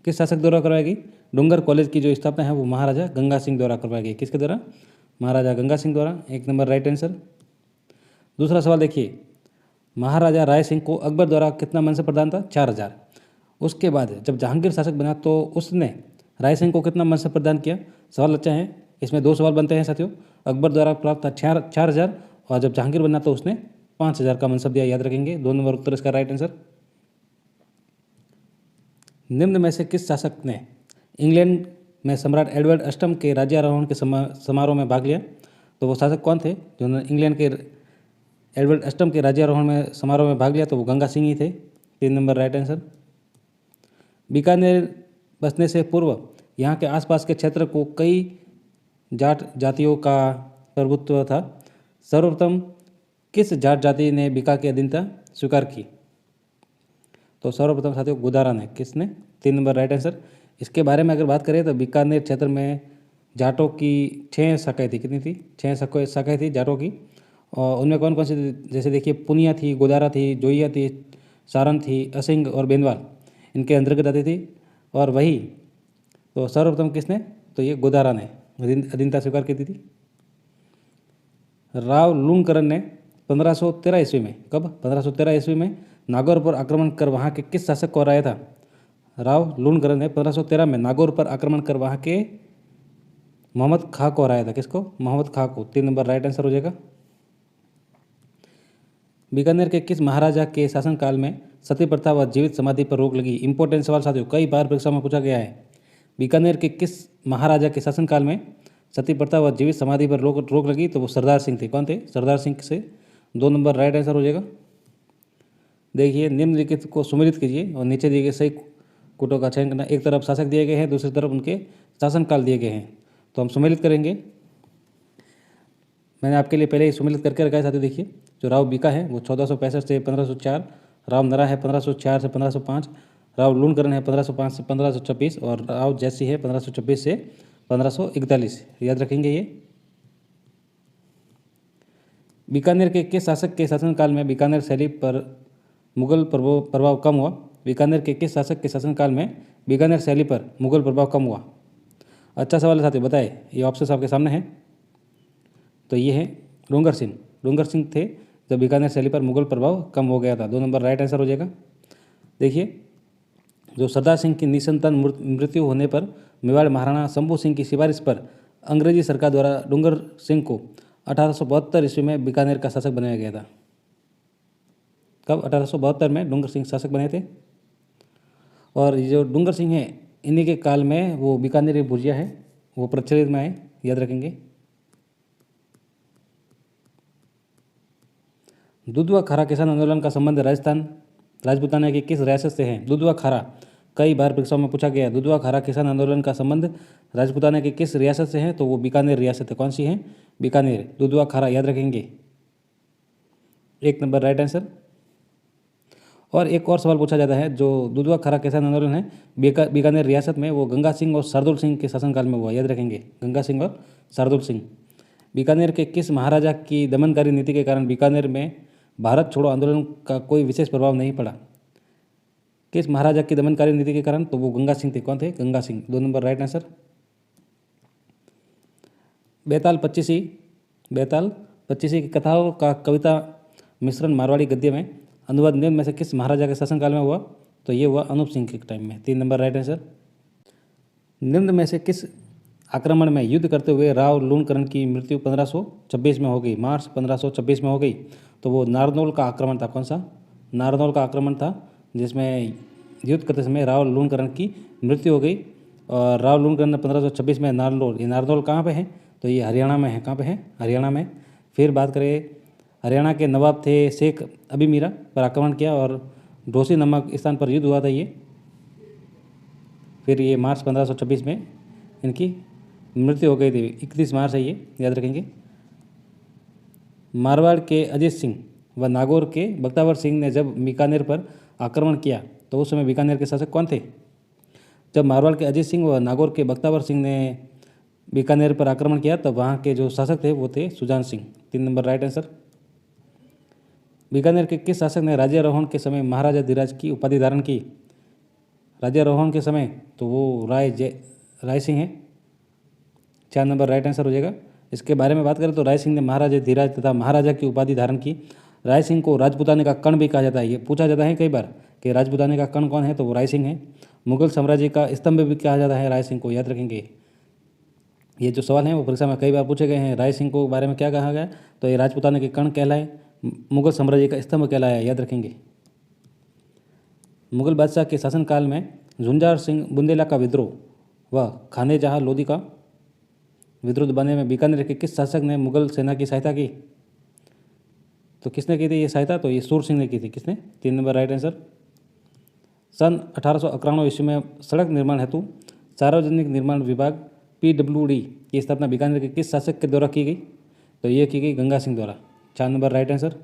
किस शासक द्वारा करवाई गई? डूंगर कॉलेज की जो स्थापना है वो महाराजा गंगा सिंह द्वारा करवाई गई। किसके द्वारा? महाराजा गंगा सिंह द्वारा। 1 नंबर राइट आंसर। दूसरा सवाल देखिए, महाराजा राय सिंह को अकबर द्वारा कितना मनसब प्रदान था? 4000। उसके बाद जब जहांगीर शासक बना तो उसने राय सिंह को कितना मनसब प्रदान किया? सवाल अच्छा है। इसमें 2 सवाल बनते हैं साथियों। अकबर द्वारा प्राप्त था 4000 और जब जहांगीर बना तो उसने 5000 का मनसब दिया, याद रखेंगे। 2 नंबर उत्तर इसका राइट आंसर। निम्न में से किस शासक ने इंग्लैंड में सम्राट एडवर्ड अष्टम के राज्यारोहण के समारोह में भाग लिया? तो वो शासक कौन थे जिन्होंने इंग्लैंड के एडवर्ड अष्टम के राज्यारोहण में समारोह में भाग लिया? तो वो गंगा सिंह ही थे। 3 नंबर राइट आंसर। बीकानेर बसने से पूर्व यहाँ के आसपास के क्षेत्र को कई जाट जातियों का प्रभुत्व था। सर्वप्रथम किस जाट जाति ने बीका की अधीनता स्वीकार की? तो सर्वप्रथम साथियों गुदारा ने। किसने? 3 नंबर राइट आंसर। इसके बारे में अगर बात करें तो बीकानेर क्षेत्र में जाटों की 6 शाखाएँ थी। कितनी थी? 6 शाखाएँ थी जाटों की। और उनमें कौन कौन सी? जैसे देखिए, पुनिया थी, गोदारा थी, जोइया थी, सारन थी, असिंग और बेनवाल इनके अंतर्गत आती थी। और वही तो सर्वप्रथम किसने? तो ये गोदारा ने अधीनता स्वीकार की थी। राव लूणकरण ने 1513 ईस्वी में, कब? 1513 ईस्वी में नागौर पर आक्रमण कर वहाँ के किस शासक को हराया था? राव लूणकरण ने 1513 में नागौर पर आक्रमण कर वहाँ के मोहम्मद खां को हराया था। किसको? मोहम्मद खां को। 3 नंबर राइट आंसर हो जाएगा। बीकानेर के किस महाराजा के शासनकाल में सती प्रथा व जीवित समाधि पर रोक लगी? इंपॉर्टेंट सवाल साथियों, कई बार परीक्षा में पूछा गया है। बीकानेर के किस महाराजा के शासनकाल में सती प्रथा व जीवित समाधि पर रोक लगी? तो वो सरदार सिंह थे। कौन थे? सरदार सिंह से 2 नंबर राइट आंसर हो जाएगा। देखिए, निम्नलिखित को सुमेलित कीजिए और नीचे दिए गए सही कूटों का चयन करना। एक तरफ शासक दिए गए हैं, दूसरी तरफ उनके शासनकाल दिए गए हैं, तो हम सुमेलित करेंगे। मैंने आपके लिए पहले ही सुमेलित करके रखा है साथियों। देखिए, जो राव बीका है वो 1465 से 1504, राव नरा है 1504 से 1505, राव लूणकरण है 1505 से 1526 और राव जैसी है 1526 से 1541। याद रखेंगे ये। बीकानेर के किस शासक के शासनकाल में बीकानेर शैली पर मुगल प्रभाव कम हुआ? बीकानेर के किस शासक के शासनकाल में बीकानेर शैली पर मुगल प्रभाव कम हुआ? अच्छा सवाल है साथियों, बताए। ये ऑप्शन आपके सामने है। तो ये है डूंगर सिंह। डूंगर सिंह थे जब बीकानेर शैली पर मुगल प्रभाव कम हो गया था। 2 नंबर राइट आंसर हो जाएगा। देखिए, जो सरदार सिंह की निसंतान मृत्यु होने पर मेवाड़ महाराणा शंभू सिंह की सिफारिश पर अंग्रेजी सरकार द्वारा डूंगर सिंह को 1872 ईस्वी में बीकानेर का शासक बनाया गया था। कब? 1872 में डूंगर सिंह शासक बने थे। और ये जो डूंगर सिंह है, इन्हीं के काल में वो बीकानेरी भुजिया है वो प्रचलित में आए। याद रखेंगे। दुधवा खारा किसान आंदोलन का संबंध राजस्थान राजपूताना की किस रियासत से है? दुधवा खारा कई बार परीक्षाओं में पूछा गया है। दुधवा खारा किसान आंदोलन का संबंध राजपूताना की किस रियासत से है? तो वो बीकानेर रियासत है। कौन सी है? बीकानेर। दुधवा खारा याद रखेंगे। 1 नंबर राइट आंसर। और एक और सवाल पूछा जाता है, जो दुधवा खारा किसान आंदोलन है बीकानेर रियासत में, वो गंगा सिंह और शार्दुल सिंह के शासनकाल में हुआ। याद रखेंगे, गंगा सिंह और शार्दुल सिंह। बीकानेर के किस महाराजा की दमनकारी नीति के कारण बीकानेर में भारत छोड़ो आंदोलन का कोई विशेष प्रभाव नहीं पड़ा? किस महाराजा की दमनकारी नीति के कारण? तो वो गंगा सिंह थे। कौन थे? Ganga Singh. 2 number right answer. Baital Pachisi की कथाओं का कविता मिश्रण मारवाड़ी गद्य में अनुवाद निम्न में से किस महाराजा के शासनकाल में हुआ? तो ये हुआ अनूप सिंह के टाइम में। 3 नंबर राइट आंसर। निम्न में से किस आक्रमण में युद्ध करते हुए राव लूणकरण की मृत्यु 1526 में हो गई? मार्च 1526 में हो गई। तो वो नारनौल का आक्रमण था। कौन सा? नारनौल का आक्रमण था, जिसमें युद्ध करते समय राव लूणकरण की मृत्यु हो गई। और राव लूणकरण ने 1526 में नारनौल, ये नारनौल कहाँ पे है? तो ये हरियाणा में है। कहाँ पे है? हरियाणा में। फिर बात करें, हरियाणा के नवाब थे शेख अबी मीरा पर आक्रमण किया और ढोसी नामक स्थान पर युद्ध हुआ था ये। फिर ये मार्च 1526 में इनकी मृत्यु हो गई थी। 31 मार्च है ये, याद रखेंगे। मारवाड़ के अजीत सिंह व नागौर के बख्तावर सिंह ने जब बीकानेर पर आक्रमण किया तो उस समय बीकानेर के शासक कौन थे? जब मारवाड़ के अजीत सिंह व नागौर के बख्तावर सिंह ने बीकानेर पर आक्रमण किया तब वहाँ के जो शासक थे वो थे Sujan Singh. 3 number right answer. Bikaner के किस शासक ने राज्यारोहण के समय महाराजा धीराज की उपाधि धारण की? राज्यारोहण के समय तो वो राय सिंह है। 4 नंबर राइट आंसर हो जाएगा। इसके बारे में बात करें तो राय सिंह ने महाराजा धीराज तथा महाराजा की उपाधि धारण की। राय सिंह को राजपूताने का कर्ण भी कहा जाता है। ये पूछा जाता है कई बार कि राजपूताने का कर्ण कौन है? तो वो राय सिंह है। मुगल साम्राज्य का स्तंभ भी कहा जाता है राय सिंह को। याद रखेंगे। ये जो सवाल हैं वो परीक्षा में कई बार पूछे गए हैं। राय सिंह को बारे में क्या कहा गया? तो ये राजपूताने के कर्ण कहलाए, मुगल साम्राज्य का स्तंभ कहलाया। याद रखेंगे। मुगल बादशाह के शासनकाल में झुंझार सिंह बुंदेला का विद्रोह व खाने जहाँ लोधी का विद्रोह दबाने में बीकानेर के किस शासक ने मुगल सेना की सहायता की? तो किसने की थी ये सहायता? तो ये सूर सिंह ने की थी। किसने? 3 नंबर राइट आंसर। सन 1891 ईस्वी में सड़क निर्माण हेतु सार्वजनिक निर्माण विभाग PWD की स्थापना बीकानेर के किस शासक के द्वारा की गई? तो ये की गई गंगा सिंह द्वारा। 4 नंबर राइट आंसर।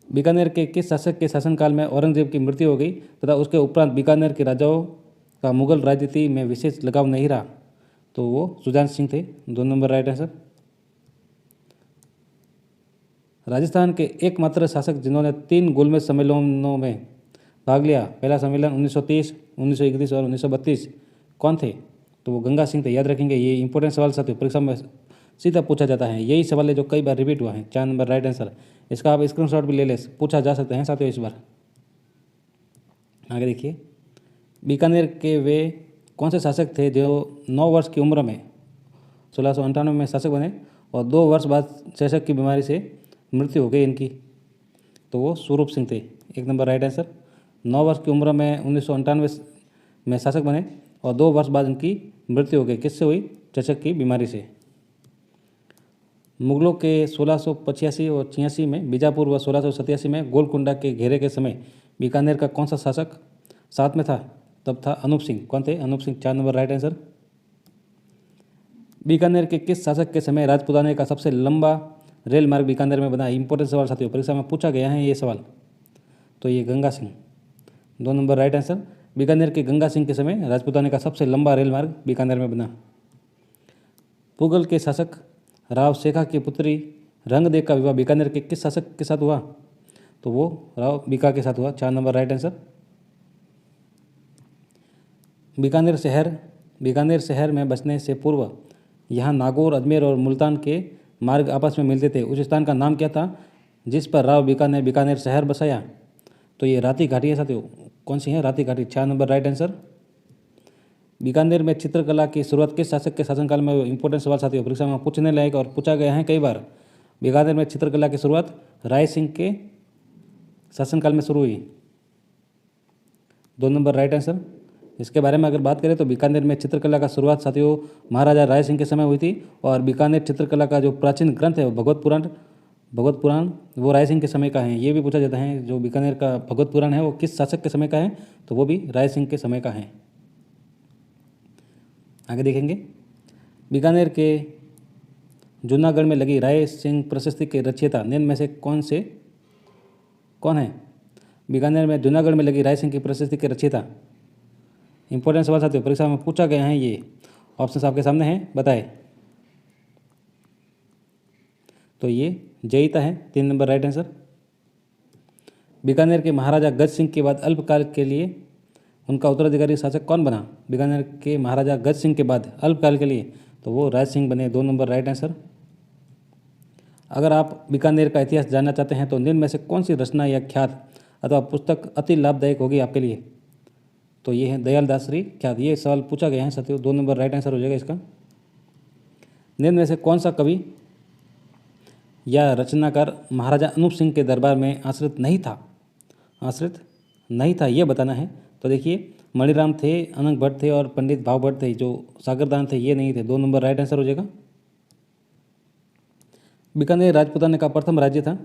बीकानेर के किस शासक के शासनकाल में औरंगजेब की मृत्यु हो गई तथा उसके उपरांत बीकानेर के राजाओं का मुगल राजनीति में विशेष लगाव नहीं रहा? तो वो सुजान सिंह थे। 2 नंबर राइट आंसर। राजस्थान के एकमात्र शासक जिन्होंने 3 गोलमेज सम्मेलनों में भाग लिया, पहला सम्मेलन 1930, 1931 और 1932, कौन थे? तो वो गंगा सिंह थे। याद रखेंगे। ये इंपॉर्टेंट सवाल साथियों परीक्षा में सीधा पूछा जाता है। यही सवाल है जो कई बार रिपीट हुआ है। 4 नंबर राइट आंसर। इसका आप स्क्रीनशॉट भी ले पूछा जा सकते हैं साथियों इस बार। आगे देखिए, बीकानेर के वे कौन से शासक थे जो 9 वर्ष की उम्र में 1698 में शासक बने और 2 वर्ष बाद चेचक की बीमारी से मृत्यु हो गई इनकी? तो वो स्वरूप सिंह थे। एक नंबर राइट आंसर। 9 वर्ष की उम्र में 1998 में शासक बने और 2 वर्ष बाद इनकी मृत्यु हो गई। किससे हुई? चेचक की बीमारी से। मुगलों के 1685 और 86 में बीजापुर व 1687 में गोलकुंडा के घेरे के समय बीकानेर का कौन सा शासक साथ में था? तब था अनूप सिंह। कौन थे? Anup Singh. 4 number right answer. Bikaner के किस शासक के समय राजपुताने का सबसे लंबा रेल मार्ग बीकानेर में बना? इंपॉर्टेंट सवाल साथियों, परीक्षा में पूछा गया है ये सवाल। तो ये Ganga Singh. 2 number right answer. Bikaner के गंगा सिंह के समय राजपुताने का सबसे लंबा रेल मार्ग बीकानेर में बना। पुगल के शासक राव शेखा की पुत्री रंगदेव का विवाह बीकानेर के किस शासक के साथ हुआ? तो वो राव बीका के साथ हुआ। 4 नंबर राइट आंसर। बीकानेर शहर में बसने से पूर्व यहाँ नागौर, अजमेर और मुल्तान के मार्ग आपस में मिलते थे। उस स्थान का नाम क्या था जिस पर राव बीका ने बीकानेर शहर बसाया? तो ये राती घाटी है साथियों। कौन सी है? राती घाटी। 4 नंबर राइट आंसर। बीकानेर में चित्रकला की शुरुआत किस शासक के शासनकाल में? इंपॉर्टेंट सवाल साथियों, परीक्षा में पूछने लायक और पूछा गया है कई बार। बीकानेर में चित्रकला की शुरुआत राय सिंह के शासनकाल में शुरू हुई। 2 नंबर राइट आंसर। इसके बारे में अगर बात करें तो बीकानेर में चित्रकला का शुरुआत साथियों महाराजा राय सिंह के समय हुई थी और बीकानेर चित्रकला का जो प्राचीन ग्रंथ है वो भगवत पुराण वो राय सिंह के समय का है। ये भी पूछा जाता है जो बीकानेर का भगवत पुराण है वो किस शासक के समय का है? तो वो भी राय सिंह के समय का है। आगे देखेंगे, बीकानेर के जूनागढ़ में लगी राय सिंह प्रशस्ति के रचयिता निम्न में से कौन है? बीकानेर में जूनागढ़ में लगी राय सिंह की प्रशस्ति के रचयिता। इंपॉर्टेंट सवाल साथियों, परीक्षा में पूछा गया है ये। ऑप्शन आपके सामने हैं, बताए। तो ये जयिता है। 3 नंबर राइट आंसर। बीकानेर के महाराजा गज सिंह के बाद अल्पकाल के लिए उनका उत्तराधिकारी शासक कौन बना? बीकानेर के महाराजा गज सिंह के बाद अल्पकाल के लिए तो वो राज सिंह बने। 2 नंबर राइट आंसर। अगर आप बीकानेर का इतिहास जानना चाहते हैं तो निम्न में से कौन सी रचना या ख्यात अथवा पुस्तक अति लाभदायक होगी आपके लिए? तो ये है दयाल दासरी ख्यात। ये सवाल पूछा गया है साथियों। 2 नंबर राइट आंसर हो जाएगा इसका। निम्न में से कौन सा कवि या रचनाकार महाराजा अनूप सिंह के दरबार में आश्रित नहीं था ये बताना है। तो देखिए, मणिराम थे, अनंग भट्ट थे और पंडित भाव भट्ट थे। जो सागरदान थे ये नहीं थे। 2 नंबर राइट आंसर हो जाएगा। बीकानेर राजपुताने का प्रथम राज्य था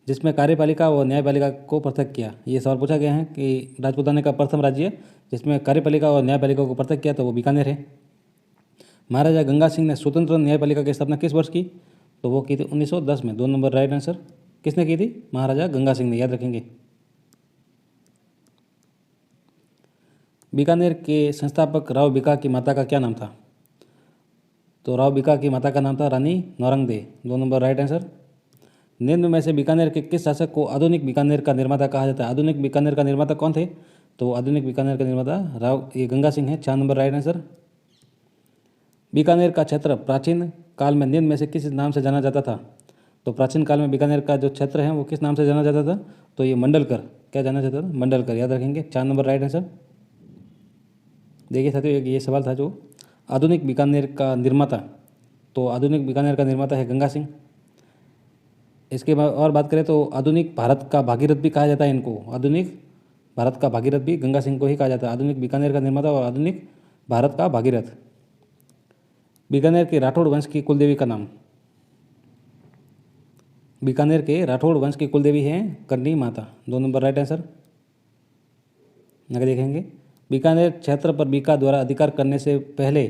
जिसमें कार्यपालिका व न्यायपालिका को पृथक किया। ये सवाल पूछा गया है कि राजपुताने का प्रथम राज्य जिसमें कार्यपालिका और न्यायपालिका को पृथक किया तो वो बीकानेर है। महाराजा गंगा सिंह ने स्वतंत्र न्यायपालिका की स्थापना किस वर्ष की? तो वो की थी 1910 में। 2 नंबर राइट आंसर। किसने की थी? महाराजा गंगा सिंह ने, याद रखेंगे। बीकानेर के संस्थापक राव बीका की माता का क्या नाम था? तो राव बीका की माता का नाम था रानी नौरंगदे। 2 नंबर राइट आंसर। निम्न में से बीकानेर के किस शासक को आधुनिक बीकानेर का निर्माता कहा जाता है? आधुनिक बीकानेर का निर्माता कौन थे? तो आधुनिक बीकानेर का निर्माता गंगा सिंह है। 4 नंबर राइट आंसर। बीकानेर का क्षेत्र प्राचीन काल में निम्न में से किस नाम से जाना जाता था? तो प्राचीन काल में बीकानेर का जो क्षेत्र है वो किस नाम से जाना जाता था? तो ये मंडलकर। क्या जाना जाता था? मंडलकर, याद रखेंगे। 4 नंबर राइट आंसर। देखिए साथियों, ये सवाल था जो आधुनिक बीकानेर का निर्माता। तो आधुनिक बीकानेर का निर्माता है गंगा सिंह। इसके बाद और बात करें तो आधुनिक भारत का भागीरथ भी कहा जाता है इनको। आधुनिक भारत का भागीरथ भी गंगा सिंह को ही कहा जाता है। आधुनिक बीकानेर का निर्माता और आधुनिक भारत का भागीरथ। बीकानेर के राठौड़ वंश की कुलदेवी का नाम? बीकानेर के राठौड़ वंश की कुलदेवी है करनी माता। 2 नंबर राइट आंसर। आगे देखेंगे, बीकानेर क्षेत्र पर बीका द्वारा अधिकार करने से पहले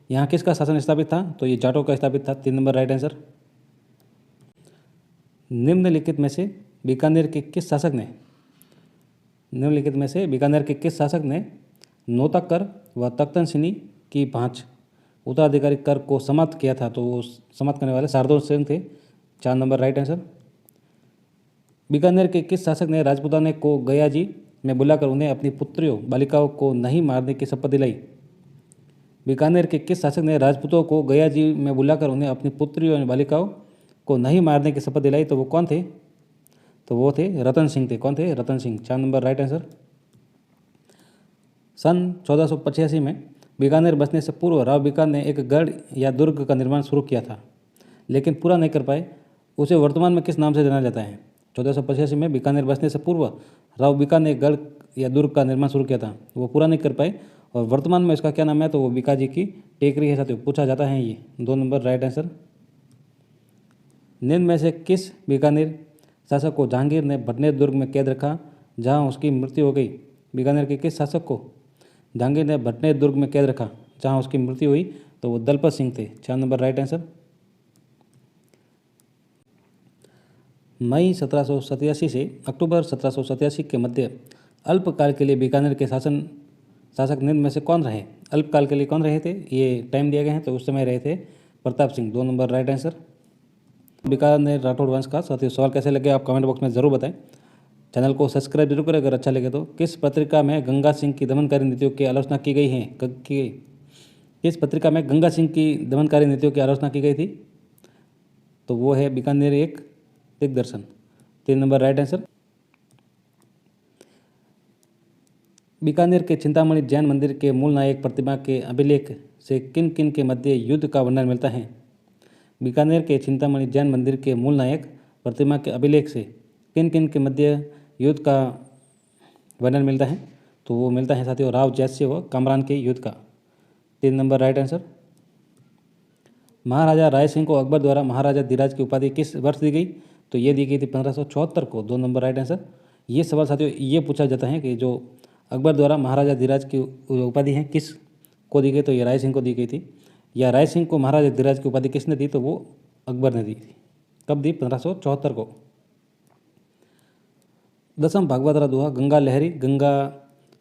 यहाँ किसका शासन स्थापित था? तो ये जाटों का स्थापित था। 3 नंबर राइट आंसर। निम्नलिखित में से बीकानेर के किस शासक ने नोता कर व तख्तन सिनी की भांच उत्तराधिकारी कर को समाप्त किया था? तो वो समाप्त करने वाले शार्दुल सेन थे। 4 नंबर राइट आंसर। बीकानेर के किस शासक ने राजपुताने को गयाजी में बुलाकर उन्हें अपनी पुत्रियों बालिकाओं को नहीं मारने की शपथ दिलाई? बीकानेर के किस शासक ने राजपूतों को गयाजी में बुलाकर उन्हें अपनी पुत्रियों और बालिकाओं को नहीं मारने की शपथ दिलाई? तो वो कौन थे? तो वो थे रतन सिंह थे। कौन थे? Ratan Singh. 4 number right answer. सन 1485 में बीकानेर बसने से पूर्व राव बीकान ने एक गढ़ या दुर्ग का निर्माण शुरू किया था, लेकिन पूरा नहीं कर पाए। उसे वर्तमान में किस नाम से जाना जाता है? 1485 में बीकानेर बसने से पूर्व राव बीकान ने एक गढ़ या दुर्ग का निर्माण शुरू किया था, वो पूरा नहीं कर पाए और वर्तमान में इसका क्या नाम है? तो वो बीकाजी की टेकरी है साथियों, पूछा जाता है ये। 2 नंबर राइट आंसर। निम्न में से किस बीकानेर शासक को जहांगीर ने भटनेर दुर्ग में कैद रखा जहां उसकी मृत्यु हो गई? बीकानेर के किस शासक को जहांगीर ने भटनेर दुर्ग में कैद रखा जहां उसकी मृत्यु हुई? तो वो दलपत सिंह थे। 4 नंबर राइट आंसर। मई 1787 से अक्टूबर 1787 के मध्य अल्पकाल के लिए बीकानेर के शासक निम्न में से कौन रहे? अल्पकाल के लिए कौन रहे थे? ये टाइम दिए गए हैं, तो उस समय रहे थे Pratap Singh. 2 number right answer. Bikaner Rathore वंश का साथियों सवाल कैसे लगे आप कमेंट बॉक्स में ज़रूर बताएं। चैनल को सब्सक्राइब जरूर करें अगर अच्छा लगे तो। किस पत्रिका में गंगा सिंह की दमनकारी नीतियों की आलोचना की गई है? किस पत्रिका में गंगा सिंह की दमनकारी नीतियों की आलोचना की गई थी? तो वो है बीकानेर एक दिग्दर्शन। 3 नंबर राइट आंसर। बीकानेर के चिंतामणि जैन मंदिर के मूल नायक प्रतिमा के अभिलेख से किन किन के मध्य युद्ध का वर्णन मिलता है? बीकानेर के चिंतामणि जैन मंदिर के मूल नायक प्रतिमा के अभिलेख से किन किन के मध्य युद्ध का वर्णन मिलता है? तो वो मिलता है साथियों राव जैस्य व कामरान के युद्ध का। 3 नंबर राइट आंसर। महाराजा राय सिंह को अकबर द्वारा महाराजा धीराज की उपाधि किस वर्ष दी गई? तो ये दी गई थी 1574 को। 2 नंबर राइट आंसर। ये सवाल साथियों ये पूछा जाता है कि जो अकबर द्वारा महाराजा धीराज की उपाधि है किस को दी गई? तो ये राय सिंह को दी गई थी। या राय सिंह को महाराजा धीराज की उपाधि किसने दी? तो वो अकबर ने दी थी। कब दी? 1574 को। दसम भागवतरा दोहा, गंगा लहरी, गंगा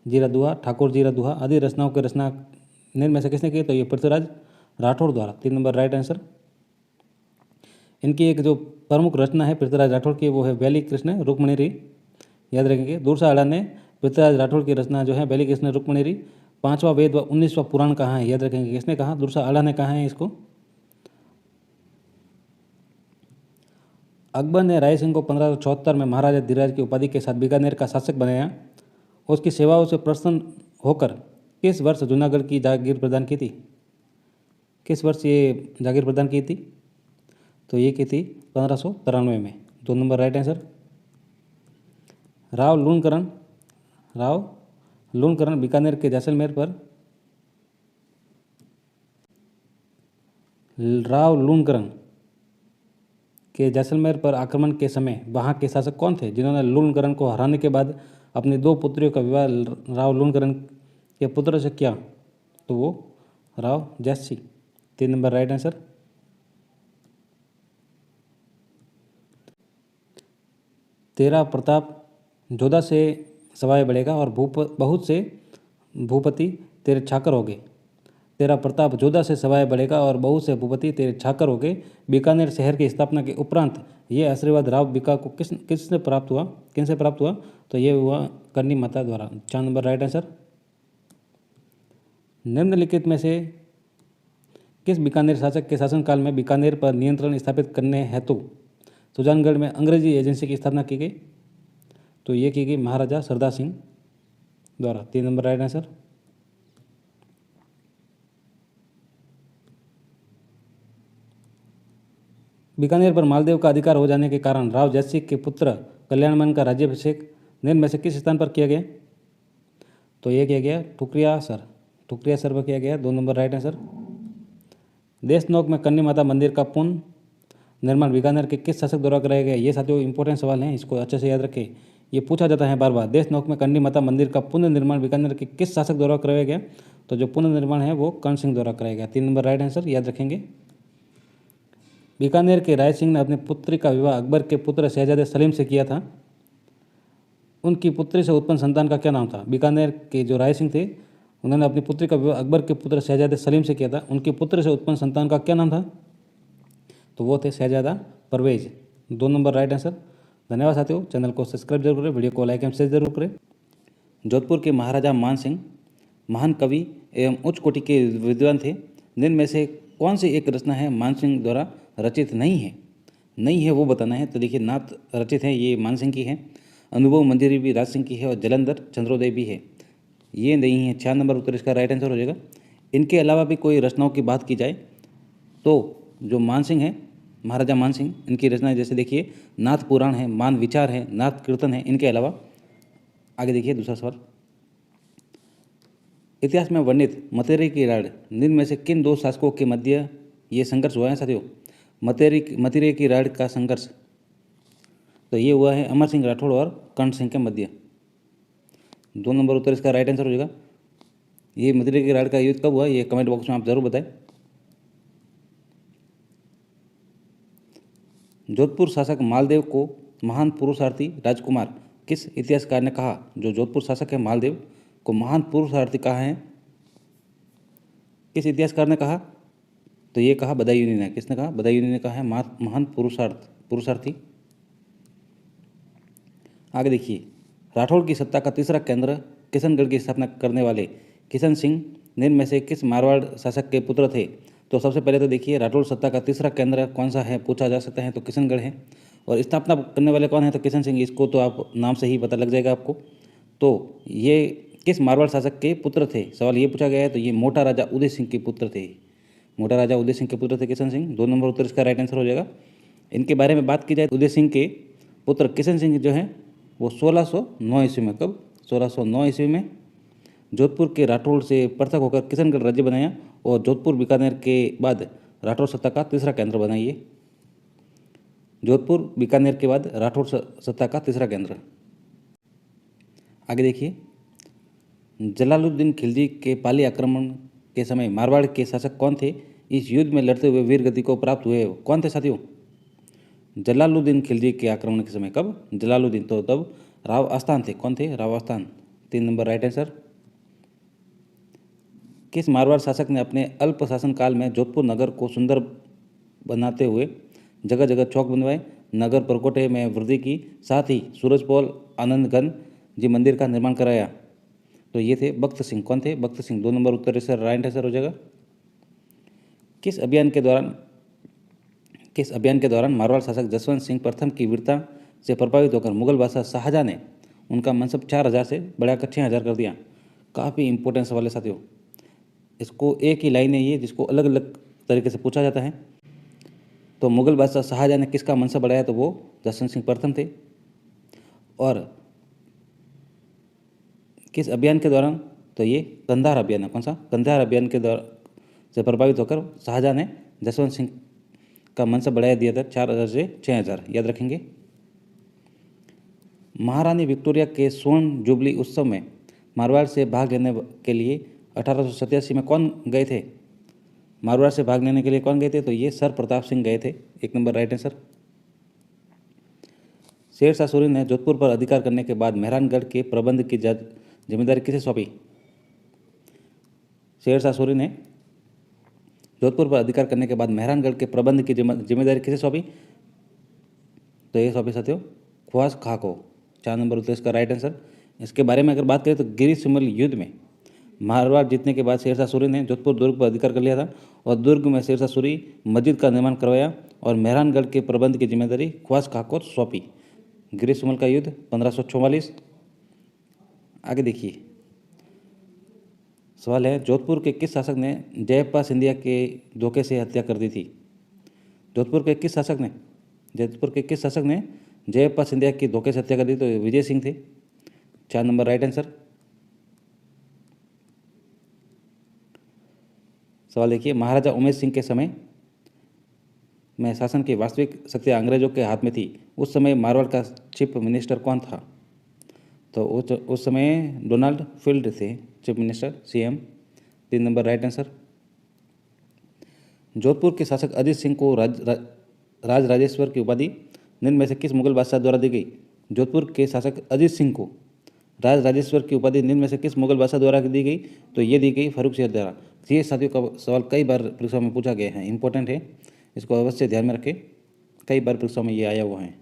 जीरा दोहा, ठाकुर जीरा दोहा आदि रचनाओं की रचना निम्न में से किसने की? तो ये पृथ्वीराज राठौड़ द्वारा। 3 नंबर राइट आंसर। इनकी एक जो प्रमुख रचना है पृथ्वीराज राठौड़ की वो है वैली कृष्ण रुक्मणीरी, याद रखेंगे। दूरसा आड़ा ने पृथ्वीराज राठौड़ की रचना जो है वैली कृष्ण रुक्मणीरी 5वां वेद व 19वां पुराण कहा है? याद रखेंगे किसने कहा? दूरसा आड़ा ने कहा है इसको। अकबर ने राय सिंह को 1574 में महाराजा धीराज की उपाधि के साथ बीकानेर का शासक बनाया। उसकी सेवाओं से प्रसन्न होकर किस वर्ष जूनागढ़ की जागीर प्रदान की थी? किस वर्ष ये जागीर प्रदान की थी? तो ये की थी 1593 में। 2 number right answer. Rao Lunkaran Bikaner के जैसलमेर पर आक्रमण के समय वहाँ के शासक कौन थे जिन्होंने लूणकरण को हराने के बाद अपनी 2 पुत्रियों का विवाह राव लूणकरण के पुत्र से किया? तो वो राव जैसी। 3 नंबर राइट आंसर। तेरा प्रताप जोधा से सवाय बढ़ेगा और बहुत से भूपति तेरे छाकर हो गए। तेरा प्रताप जोधा से सवाय बढ़ेगा और बहुत से भूपति तेरे छाकर हो गए। बीकानेर शहर की स्थापना के उपरांत ये आशीर्वाद राव बीका को किससे प्राप्त हुआ? तो ये हुआ करनी माता द्वारा। 4 नंबर राइट आंसर। निम्नलिखित में से किस बीकानेर शासक के शासनकाल में बीकानेर पर नियंत्रण स्थापित करने हेतु सुजानगढ़ में अंग्रेजी एजेंसी की स्थापना की गई? तो ये की गई महाराजा सरदार सिंह द्वारा। 3 नंबर राइट आंसर। बीकानेर पर मालदेव का अधिकार हो जाने के कारण राव जैसी के पुत्र कल्याणमन का राज्याभिषेक निम्न में से किस स्थान पर किया गया? तो ये किया गया ठुकरियासर पर किया गया। 2 नंबर राइट आंसर। देशनोक में कन्नी माता मंदिर का पुनः निर्माण बीकानेर के किस शासक द्वारा कराया गया? ये साथियों इंपॉर्टेंट सवाल हैं, इसको अच्छे से याद रखें, ये पूछा जाता है बार बार। देशनोक में कन्नी माता मंदिर का पुनर्निर्माण बीकानेर के किस शासक द्वारा कराया गया? तो जो पुनर्निर्माण है वो कर्ण सिंह द्वारा कराया गया। 3 नंबर राइट आंसर, याद रखेंगे। बीकानेर के राय सिंह ने अपनी पुत्री का विवाह अकबर के पुत्र शहजादे सलीम से किया था। उनकी पुत्री से उत्पन्न संतान का क्या नाम था? बीकानेर के जो राय सिंह थे उन्होंने अपनी पुत्री का विवाह अकबर के पुत्र शहजादे सलीम से किया था। उनकी पुत्र से उत्पन्न संतान का क्या नाम था? तो वो थे शहजादा परवेज। 2 number right answer. धन्यवाद साथियों, चैनल को सब्सक्राइब जरूर करें, वीडियो को लाइक एवं शेयर जरूर करें। जोधपुर के महाराजा मान सिंह महान कवि एवं उच्च कोटि के विद्वान थे। निम्न में से कौन सी एक रचना है मान सिंह द्वारा रचित नहीं है वो बताना है? तो देखिए नात रचित है, ये मान सिंह की है। अनुभव मंजरी भी राज सिंह की है और जलंधर चंद्रोदय भी है। ये नहीं है। 6 नंबर उत्तर इसका राइट आंसर हो जाएगा। इनके अलावा भी कोई रचनाओं की बात की जाए तो जो मानसिंह है, महाराजा मानसिंह, इनकी रचनाएं जैसे देखिए नाथ पुराण है, मान विचार है, नाथ कीर्तन है। इनके अलावा आगे देखिए दूसरा सवाल, इतिहास में वर्णित मतेरी की राड़ निम्न में से किन दो शासकों के मध्य ये संघर्ष हुआ है साथियों? मतेरी की राड़ का संघर्ष तो ये हुआ है अमर सिंह राठौड़ और कर्ण सिंह के मध्य। 2 नंबर उत्तर इसका राइट आंसर हो जाएगा। ये मतेरी की राड़ का युद्ध कब हुआ, ये कमेंट बॉक्स में आप जरूर बताएं। जोधपुर शासक मालदेव को महान पुरुषार्थी राजकुमार किस इतिहासकार ने कहा? जो जोधपुर शासक है मालदेव को महान पुरुषार्थी कहा है, किस इतिहासकार ने कहा? तो ये कहा बदायूंनी ने। किसने कहा? बदायूंनी ने कहा है महान पुरुषार्थी। आगे देखिए, राठौड़ की सत्ता का तीसरा केंद्र किशनगढ़ की स्थापना करने वाले किशन सिंह निम्न में से किस मारवाड़ शासक के पुत्र थे? तो सबसे पहले तो देखिए राठौड़ सत्ता का तीसरा केंद्र कौन सा है पूछा जा सकता है, तो किशनगढ़ है। और स्थापना करने वाले कौन है? तो किशन सिंह। इसको तो आप नाम से ही पता लग जाएगा आपको। तो ये किस मारवाड़ शासक के पुत्र थे, सवाल ये पूछा गया है। तो ये मोटा राजा उदय सिंह के पुत्र थे। मोटा राजा उदय सिंह के पुत्र थे किशन सिंह। 2 नंबर उत्तर इसका राइट आंसर हो जाएगा। इनके बारे में बात की जाए, उदय सिंह के पुत्र किशन सिंह जो हैं वो 1609 ईस्वी में, कब? 1609 ईस्वी में जोधपुर के राठौड़ से पृथक होकर किशनगढ़ राज्य बनाया और जोधपुर बीकानेर के बाद राठौड़ सत्ता का तीसरा केंद्र बना। ये जोधपुर बीकानेर के बाद राठौड़ सत्ता का तीसरा केंद्र। आगे देखिए, जलालुद्दीन खिलजी के पाली आक्रमण के समय मारवाड़ के शासक कौन थे? इस युद्ध में लड़ते हुए वीर गति को प्राप्त हुए कौन थे साथियों? जलालुद्दीन खिलजी के आक्रमण के समय, कब? जलालुद्दीन, तो तब राव आस्थान थे। कौन थे? राव आस्थान। 3 number right answer. किस मारवाड़ शासक ने अपने अल्प शासन काल में जोधपुर नगर को सुंदर बनाते हुए जगह जगह चौक बनवाए, नगर परकोटे में वृद्धि की, साथ ही सूरजपोल आनंदगन जी मंदिर का निर्माण कराया? तो ये थे बख्त सिंह। कौन थे? बख्त सिंह। 2 नंबर उत्तर इसका राइट आंसर हो जाएगा। किस अभियान के दौरान मारवाड़ शासक जसवंत सिंह प्रथम की वीरता से प्रभावित होकर मुगल बादशाह शाहजहां ने उनका मनसब 4000 से बढ़ाकर 6000 कर दिया? काफ़ी इंपॉर्टेंट सवाल है साथियों। इसको एक ही लाइन है ये जिसको अलग अलग तरीके से पूछा जाता है। तो मुगल बादशाह शाहजहां ने किसका मनसब बढ़ाया? तो वो जसवंत सिंह प्रथम थे। और किस अभियान के दौरान? तो ये कंधार अभियान है। कौन सा? कंधार अभियान के दौरान से प्रभावित होकर शाहजहां ने जसवंत सिंह का मनसब बढ़ाया दिया था 4000 से 6000, याद रखेंगे। महारानी विक्टोरिया के स्वर्ण जुबली उत्सव में मारवाड़ से भाग लेने के लिए 1887 में कौन गए थे? मारवाड़ से भाग लेने के लिए कौन गए थे? तो ये सर प्रताप सिंह गए थे। 1 number right answer. Sher Shah Suri ने जोधपुर पर अधिकार करने के बाद मेहरानगढ़ के प्रबंध की जिम्मेदारी किसे सौंपी? शेरशाह सूरी ने जोधपुर पर अधिकार करने के बाद मेहरानगढ़ के प्रबंध की जिम्मेदारी किसे सौंपी? तो ये सौंपी साथियों ख्वास खां को। 4 नंबर उत्तर इसका राइट आंसर। इसके बारे में अगर बात करें तो गिरी शिमल युद्ध में मारवाड़ जीतने के बाद शेरशाह सूरी ने जोधपुर दुर्ग पर अधिकार कर लिया था और दुर्ग में शेरशाह सूरी मस्जिद का निर्माण करवाया और मेहरानगढ़ के प्रबंध की जिम्मेदारी ख्वास खां को सौंपी। गिरी शिमल का युद्ध 1544। आगे देखिए, सवाल है जोधपुर के किस शासक ने जयप्पा सिंधिया के धोखे से हत्या कर दी थी? जोधपुर के किस शासक ने जयप्पा सिंधिया की धोखे से हत्या कर दी? तो विजय सिंह थे। 4 नंबर राइट आंसर। सवाल देखिए, महाराजा उमेश सिंह के समय में शासन की वास्तविक शक्ति अंग्रेजों के हाथ में थी। उस समय मारवाड़ का चीफ मिनिस्टर कौन था? तो उस समय डोनाल्ड फील्ड थे chief minister, CM. 3 number right answer. Jodhpur के शासक अजीत सिंह को राजराजेश्वर की उपाधि निम्न में से किस मुगल बादशाह द्वारा दी गई? जोधपुर के शासक अजीत सिंह को राजराजेश्वर की उपाधि निम्न में से किस मुगल बादशाह द्वारा दी गई? तो ये दी गई फारूक शेर द्वारा। ये साथियों का सवाल कई बार परीक्षा में पूछा गया है, इंपॉर्टेंट है, इसको अवश्य ध्यान में रखें। कई बार परीक्षा में ये आया हुआ है।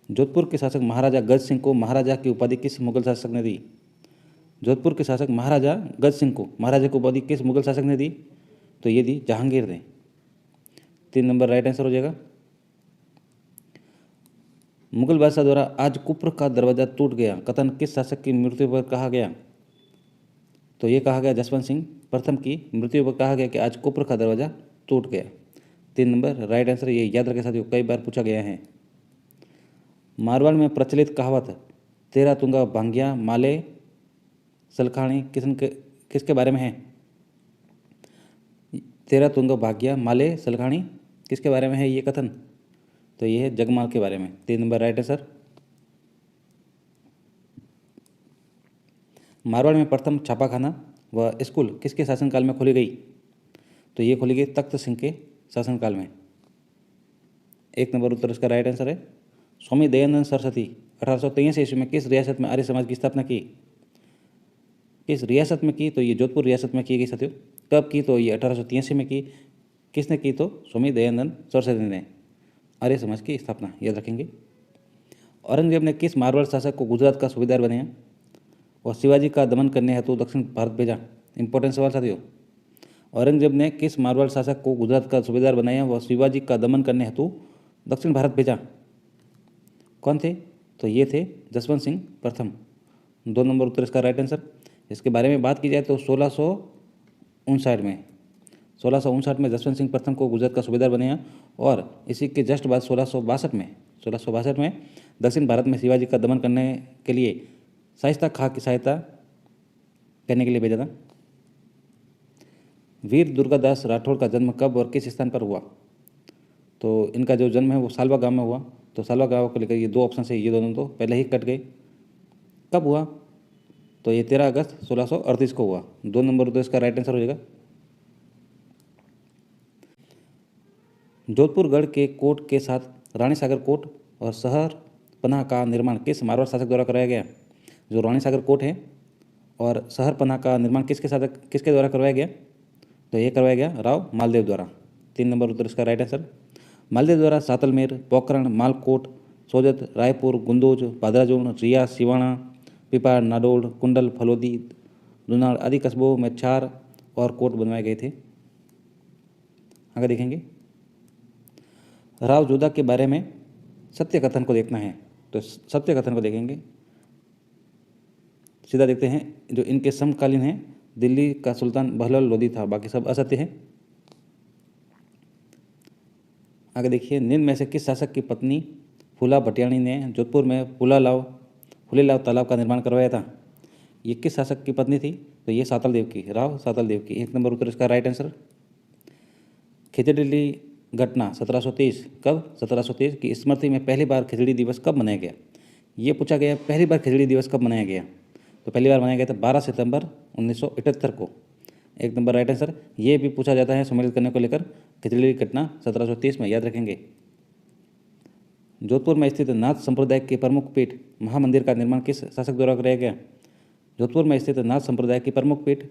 जोधपुर के शासक महाराजा गज सिंह को महाराजा की उपाधि किस मुगल शासक ने दी? जोधपुर के शासक महाराजा गज सिंह को महाराजा की उपाधि किस मुगल शासक ने दी? तो ये दी जहांगीर ने। 3 नंबर राइट आंसर हो जाएगा। मुगल बादशाह द्वारा आज कुप्र का दरवाजा टूट गया कथन किस शासक की मृत्यु पर कहा गया? तो ये कहा गया जसवंत सिंह प्रथम की मृत्यु पर कहा गया कि आज कुप्र का दरवाज़ा टूट गया। 3 नंबर राइट आंसर, ये याद रखे साथियों, कई बार पूछा गया है। मारवाड़ में प्रचलित कहावत तेरा तुंगा भांग्या माले सलखाणी किसके बारे में है? तेरा तुंगा भाग्या माले सलखाणी किसके बारे में है ये कथन? तो ये है जगमाल के बारे में। 3 नंबर राइट आंसर। मारवाड़ में प्रथम छापाखाना व स्कूल किसके शासनकाल में खोली गई? तो ये खोली गई तख्त सिंह के शासनकाल में। 1 नंबर उत्तर इसका राइट आंसर है। स्वामी दयानंद सरस्वती 1883 ईस्वी में किस रियासत में आर्य समाज की स्थापना की? किस रियासत में की? तो ये जोधपुर रियासत में की गई साथियों। कब की? तो ये 1883 में की। किसने की? तो स्वामी दयानंद सरस्वती ने आर्य समाज की स्थापना, याद रखेंगे। औरंगजेब ने किस मारवाड़ शासक को गुजरात का सूबेदार बनाया और शिवाजी का दमन करने हेतु दक्षिण भारत भेजा? इंपॉर्टेंट सवाल साथियों। औरंगजेब ने किस मारवाड़ शासक को गुजरात का सूबेदार बनाया व शिवाजी का दमन करने हेतु दक्षिण भारत भेजा? कौन थे? तो ये थे जसवंत सिंह प्रथम। 2 नंबर उत्तर इसका राइट आंसर। इसके बारे में बात की जाए तो 1659 में जसवंत सिंह प्रथम को गुजरात का सूबेदार बनाया और इसी के जस्ट बाद 1662 में दक्षिण भारत में शिवाजी का दमन करने के लिए शाइस्ता खां की सहायता करने के लिए भेजा था। वीर दुर्गादास राठौड़ का जन्म कब और किस स्थान पर हुआ? तो इनका जो जन्म है वो सालवा गांव में हुआ। तो सालवा गांव को लेकर ये 2 ऑप्शन है, ये दोनों तो पहले ही कट गए। कब हुआ? तो ये 13 अगस्त 1638 को हुआ। 2 नंबर तो इसका राइट आंसर हो जाएगा। जोधपुरगढ़ के कोट के साथ रानी सागर कोट और शहर पनाह का निर्माण किस मारवाड़ शासक द्वारा कराया गया? जो रानी सागर कोट है और शहर पनाह का निर्माण किसके द्वारा करवाया गया? तो ये करवाया गया राव मालदेव द्वारा। 3 नंबर उत्तर इसका राइट आंसर। मालदेव द्वारा सातलमेर, पोखरण, मालकोट, सोजत, रायपुर, गुंदोज, भादराजून, रिया, सिवाणा, पिपा, नाडोल, कुंडल, फलोदी, दुनाड़ आदि कस्बों में 4 और कोट बनवाए गए थे। आगे देखेंगे राव जोधा के बारे में सत्य कथन को देखना है। तो सत्य कथन को देखेंगे, सीधा देखते हैं। जो इनके समकालीन हैं, दिल्ली का सुल्तान बहलोल लोदी था, बाकी सब असत्य है। आगे देखिए, निम्न में से किस शासक की पत्नी फूला भटियाणी ने जोधपुर में फूलेलाव तालाब का निर्माण करवाया था? ये किस शासक की पत्नी थी? तो ये सातल देव की, राव सातल देव की। 1 नंबर उत्तर इसका राइट आंसर। खिचड़ी घटना 1723 कब? 1723 की स्मृति में पहली बार खिचड़ी दिवस कब मनाया गया? ये पूछा गया पहली बार खिचड़ी दिवस कब मनाया गया? तो पहली बार मनाया गया था 12 सितंबर 1978 को। 1 नंबर राइट आंसर। ये भी पूछा जाता है सम्मिलित करने को लेकर, खिचड़ी घटना 1723 में, याद रखेंगे। जोधपुर में स्थित नाथ संप्रदाय के प्रमुख पीठ महामंदिर का निर्माण किस शासक द्वारा कराया गया? जोधपुर में स्थित नाथ संप्रदाय की प्रमुख पीठ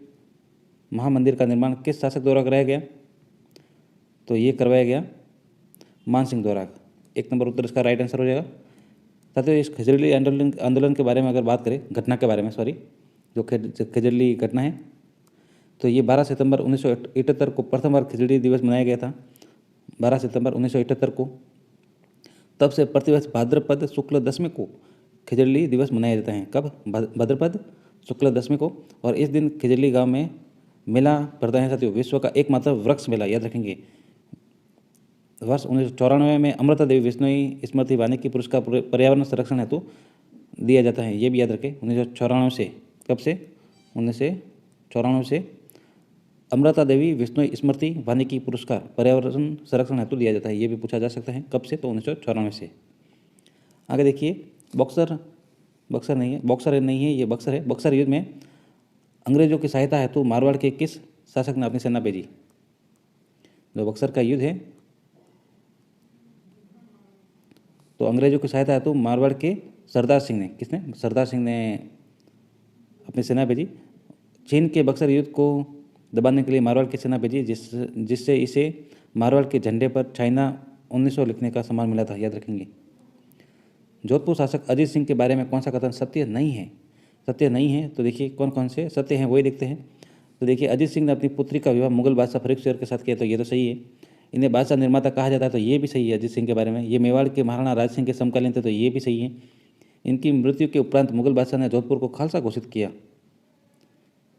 महामंदिर का निर्माण किस शासक द्वारा कराया गया? तो ये करवाया गया मानसिंह द्वारा। 1 नंबर उत्तर इसका राइट आंसर हो जाएगा। साथियों, इस खिजड़ली आंदोलन के बारे में अगर बात करें, घटना के बारे में, जो खिजड़ली घटना है, तो ये 12 सितंबर 1978 को प्रथम बार खिचड़ी दिवस मनाया गया था। 12 सितंबर 1978 को। तब से प्रतिवर्ष भाद्रपद शुक्ल दशमी को खिचड़ी दिवस मनाया जाता है। कब? भाद्रपद शुक्ल दशमी को। और इस दिन खिजड़ी गांव में मेला पड़ता है साथियों, विश्व का एकमात्र वृक्ष मेला, याद रखेंगे। वर्ष 1994 में अमृता देवी विश्नोई स्मृति वानिकी पुरस्कार पर्यावरण संरक्षण हेतु दिया जाता है, ये भी याद रखें। 1994 से, कब से? 1994 से अमृता देवी विश्नोई स्मृति वानिकी पुरस्कार पर्यावरण संरक्षण हेतु दिया जाता है, ये भी पूछा जा सकता है। कब से? तो 1994 से। आगे देखिए, बक्सर नहीं है, ये बक्सर है। बक्सर युद्ध में अंग्रेजों की सहायता हेतु मारवाड़ के किस शासक ने अपनी सेना भेजी? जो बक्सर का युद्ध है, तो अंग्रेजों की सहायता हेतु मारवाड़ के सरदार सिंह ने, किसने? सरदार सिंह ने अपनी सेना भेजी। चीन के बक्सर युद्ध को दबाने के लिए मारवाड़ की सेना भेजी, जिससे इसे मारवाड़ के झंडे पर चाइना 1900 लिखने का सम्मान मिला था, याद रखेंगे। जोधपुर शासक अजीत सिंह के बारे में कौन सा कथन सत्य नहीं है? तो देखिए कौन कौन से सत्य हैं वही देखते हैं। तो देखिए, अजीत सिंह ने अपनी पुत्री का विवाह मुगल बादशाह फरीक शेर के साथ किया, तो ये तो सही है। इन्हें बादशाह निर्माता कहा जाता है, तो ये भी सही है अजीत सिंह के बारे में। ये मेवाड़ के महाराणा राज सिंह के समकालीन थे, तो ये भी सही है। इनकी मृत्यु के उपरांत मुगल बादशाह ने जोधपुर को खालसा घोषित किया।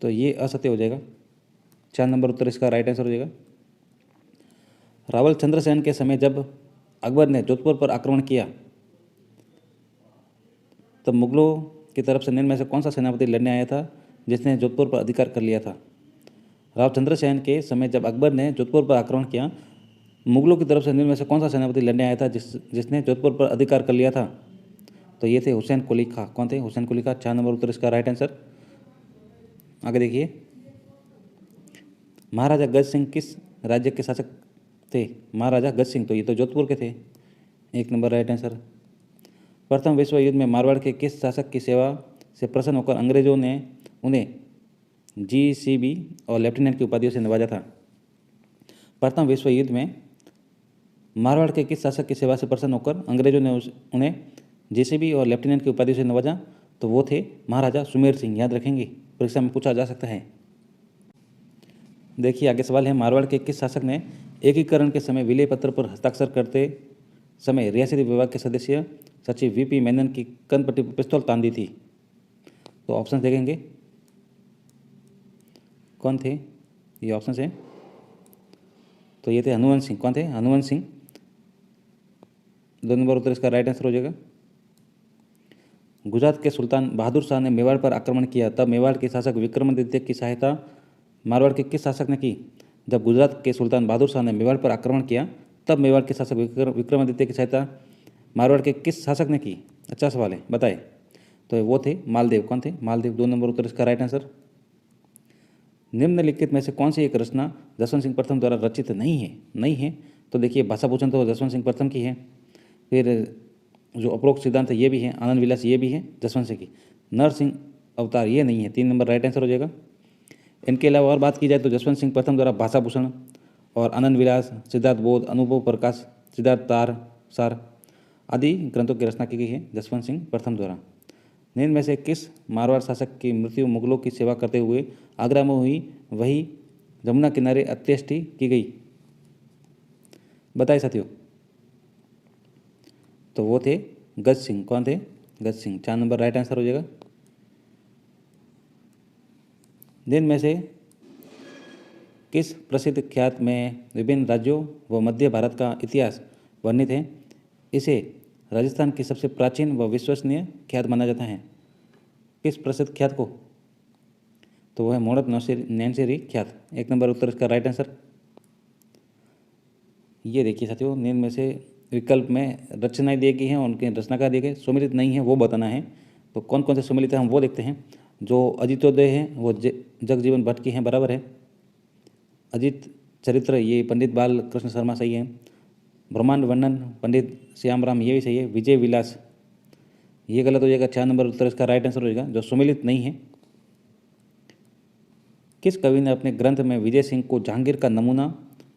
तो ये असत्य हो जाएगा। 4 नंबर उत्तर इसका राइट आंसर हो जाएगा। रावल चंद्रसेन के समय जब अकबर ने जोधपुर पर आक्रमण किया तब मुगलों की तरफ से निम्न में से कौन सा सेनापति लड़ने आया था जिसने जोधपुर पर अधिकार कर लिया था? राव चंद्रसेन के समय जब अकबर ने जोधपुर पर आक्रमण किया, मुगलों की तरफ से निम्न में से कौन सा सेनापति लड़ने आया था जिसने जोधपुर पर अधिकार कर लिया था? तो ये थे हुसैन कुली खां। कौन थे? हुसैन कुली खां। 4 नंबर उत्तर इसका राइट आंसर। आगे देखिए, महाराजा गज सिंह किस राज्य के शासक थे? महाराजा गज सिंह, तो ये तो जोधपुर के थे। 1 नंबर राइट आंसर। प्रथम विश्व युद्ध में मारवाड़ के किस शासक की सेवा से प्रसन्न होकर अंग्रेजों ने उन्हें GCB और लेफ्टिनेंट की उपाधियों से नवाजा था? प्रथम विश्व युद्ध में मारवाड़ के किस शासक की सेवा से प्रसन्न होकर अंग्रेजों ने उन्हें GCB और लेफ्टिनेंट की उपाधियों से नवाजा? तो वो थे महाराजा सुमेर सिंह। याद रखेंगे, परीक्षा में पूछा जा सकता है। देखिए आगे सवाल है, मारवाड़ के किस शासक ने एकीकरण के समय विलय पत्र पर हस्ताक्षर करते समय रियासती विभाग के सदस्य सचिव VP मेनन की कनपट्टी पर पिस्तौल तान दी थी? तो ऑप्शन देखेंगे, कौन थे ये ऑप्शन है? तो ये थे हनुवंत सिंह। कौन थे? हनुवंत सिंह। 2 नंबर उत्तर इसका राइट आंसर हो जाएगा। गुजरात के सुल्तान बहादुर शाह ने मेवाड़ पर आक्रमण किया, तब मेवाड़ के शासक विक्रमादित्य की सहायता मारवाड़ के किस शासक ने की? जब गुजरात के सुल्तान बहादुर शाह ने मेवाड़ पर आक्रमण किया, तब मेवाड़ के शासक विक्रमादित्य की सहायता मारवाड़ के किस शासक ने की? अच्छा सवाल है, बताए। तो वो थे मालदेव। कौन थे? मालदेव। 2 नंबर उत्तर इसका राइट आंसर। निम्नलिखित में से कौन सी एक रचना जसवंत सिंह प्रथम द्वारा रचित नहीं है? तो देखिए, भाषा भूषण तो जसवंत सिंह प्रथम की है, फिर जो उपरोक्त सिद्धांत है ये भी है, आनंद विलास ये भी है जसवंत सिंह की। नरसिंह अवतार ये नहीं है। 3 नंबर राइट आंसर हो जाएगा। इनके अलावा और बात की जाए तो जसवंत सिंह प्रथम द्वारा भाषा भूषण और आनंद विलास, सिद्धार्थ बोध, अनुभव प्रकाश, सिद्धार्थ तार सार आदि ग्रंथों की रचना की गई है जसवंत सिंह प्रथम द्वारा। निम्न में से किस मारवाड़ शासक की मृत्यु मुगलों की सेवा करते हुए आगरा में हुई, वही जमुना किनारे अंत्येष्टि की गई? बताइए साथियों। तो वो थे गज सिंह। कौन थे? गज सिंह। 4 नंबर राइट आंसर हो जाएगा। दिन में से किस प्रसिद्ध ख्यात में विभिन्न राज्यों व मध्य भारत का इतिहास वर्णित है, इसे राजस्थान की सबसे प्राचीन व विश्वसनीय ख्यात माना जाता है? किस प्रसिद्ध ख्यात को? तो वह है मोड़क नैनसेरी ख्यात। 1 नंबर उत्तर इसका राइट आंसर। ये देखिए साथियों, निम्न में से विकल्प में रचनाएं दी गई हैं, उनके रचनाकार दिए गए, सुमिलित नहीं है वो बताना है। तो कौन कौन से सुमिलित है हम वो देखते हैं। जो अजितोदय है वो जगजीवन भट्ट की हैं, बराबर है। अजित चरित्र ये पंडित बाल कृष्ण शर्मा सही है। ब्रह्मांड वर्णन पंडित श्याम राम ये भी सही है। विजय विलास ये गलत हो जाएगा। 4 नंबर उत्तर इसका राइट आंसर हो जाएगा, जो सुमिलित नहीं है। किस कवि ने अपने ग्रंथ में विजय सिंह को जहांगीर का नमूना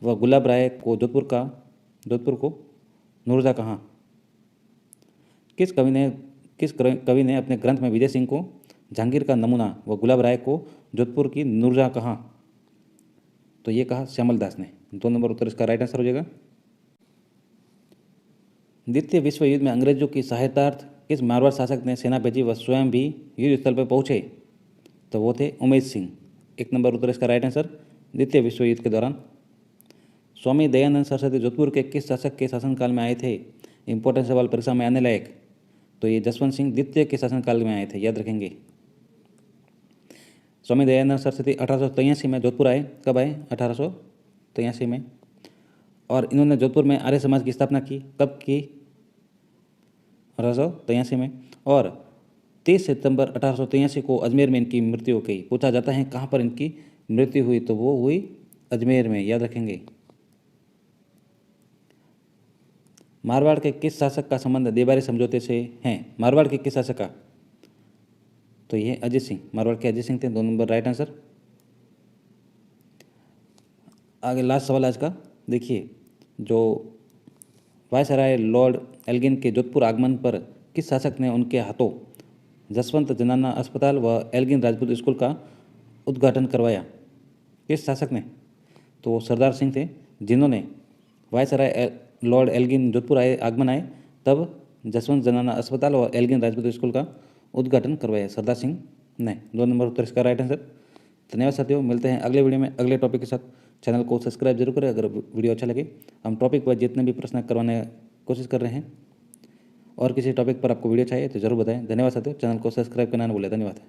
व गुलाब राय को जोधपुर को नूरजहाँ कहा? किस कवि ने अपने ग्रंथ में विजय सिंह को जहांगीर का नमूना व गुलाब राय को जोधपुर की नूरजहाँ कहा? तो ये कहा श्यामल दास ने। 2 नंबर उत्तर इसका राइट आंसर हो जाएगा। द्वितीय विश्व युद्ध में अंग्रेजों की सहायतार्थ किस मारवाड़ शासक ने सेना भेजी व स्वयं भी युद्ध स्थल पर पहुंचे? तो वो थे उमेश सिंह। 1 नंबर उत्तर इसका राइट आंसर। द्वितीय विश्व युद्ध के दौरान स्वामी दयानंद सरस्वती जोधपुर के किस शासक के शासनकाल में आए थे? इंपॉर्टेंट सवाल, परीक्षा में आने लायक। तो ये जसवंत सिंह द्वितीय के शासनकाल में आए थे, याद रखेंगे। स्वामी दयानंद सरस्वती 1883 में जोधपुर आए। कब आए? 1883 में। और इन्होंने जोधपुर में आर्य समाज की स्थापना की। कब की? 1883 में। और 30 सितंबर 1883 को अजमेर में इनकी मृत्यु हो गई। पूछा जाता है कहाँ पर इनकी मृत्यु हुई, तो वो हुई अजमेर में, याद रखेंगे। मारवाड़ के किस शासक का संबंध देबारी समझौते से है? मारवाड़ के किस शासक का? तो ये अजीत सिंह, मारवाड़ के अजीत सिंह थे। 2 नंबर राइट आंसर। आगे लास्ट सवाल आज का देखिए, जो वायसराय लॉर्ड एल्गिन के जोधपुर आगमन पर किस शासक ने उनके हाथों जसवंत जनाना अस्पताल व एल्गिन राजपूत स्कूल का उद्घाटन करवाया? किस शासक ने? तो सरदार सिंह थे, जिन्होंने वायसराय लॉर्ड एल्गिन जोधपुर आगमन आए तब जसवंत जनाना अस्पताल और एल्गिन राजपूत स्कूल का उद्घाटन करवाया सरदार सिंह ने। 2 नंबर उत्तर इसका राइट आंसर। धन्यवाद साथियों, मिलते हैं अगले वीडियो में अगले टॉपिक के साथ। चैनल को सब्सक्राइब जरूर करें अगर वीडियो अच्छा लगे। हम टॉपिक पर जितने भी प्रश्न करवाने कोशिश कर रहे हैं, और किसी टॉपिक पर आपको वीडियो चाहिए तो ज़रूर बताएं। धन्यवाद साथियों, चैनल को सब्सक्राइब करना न भूलें। धन्यवाद।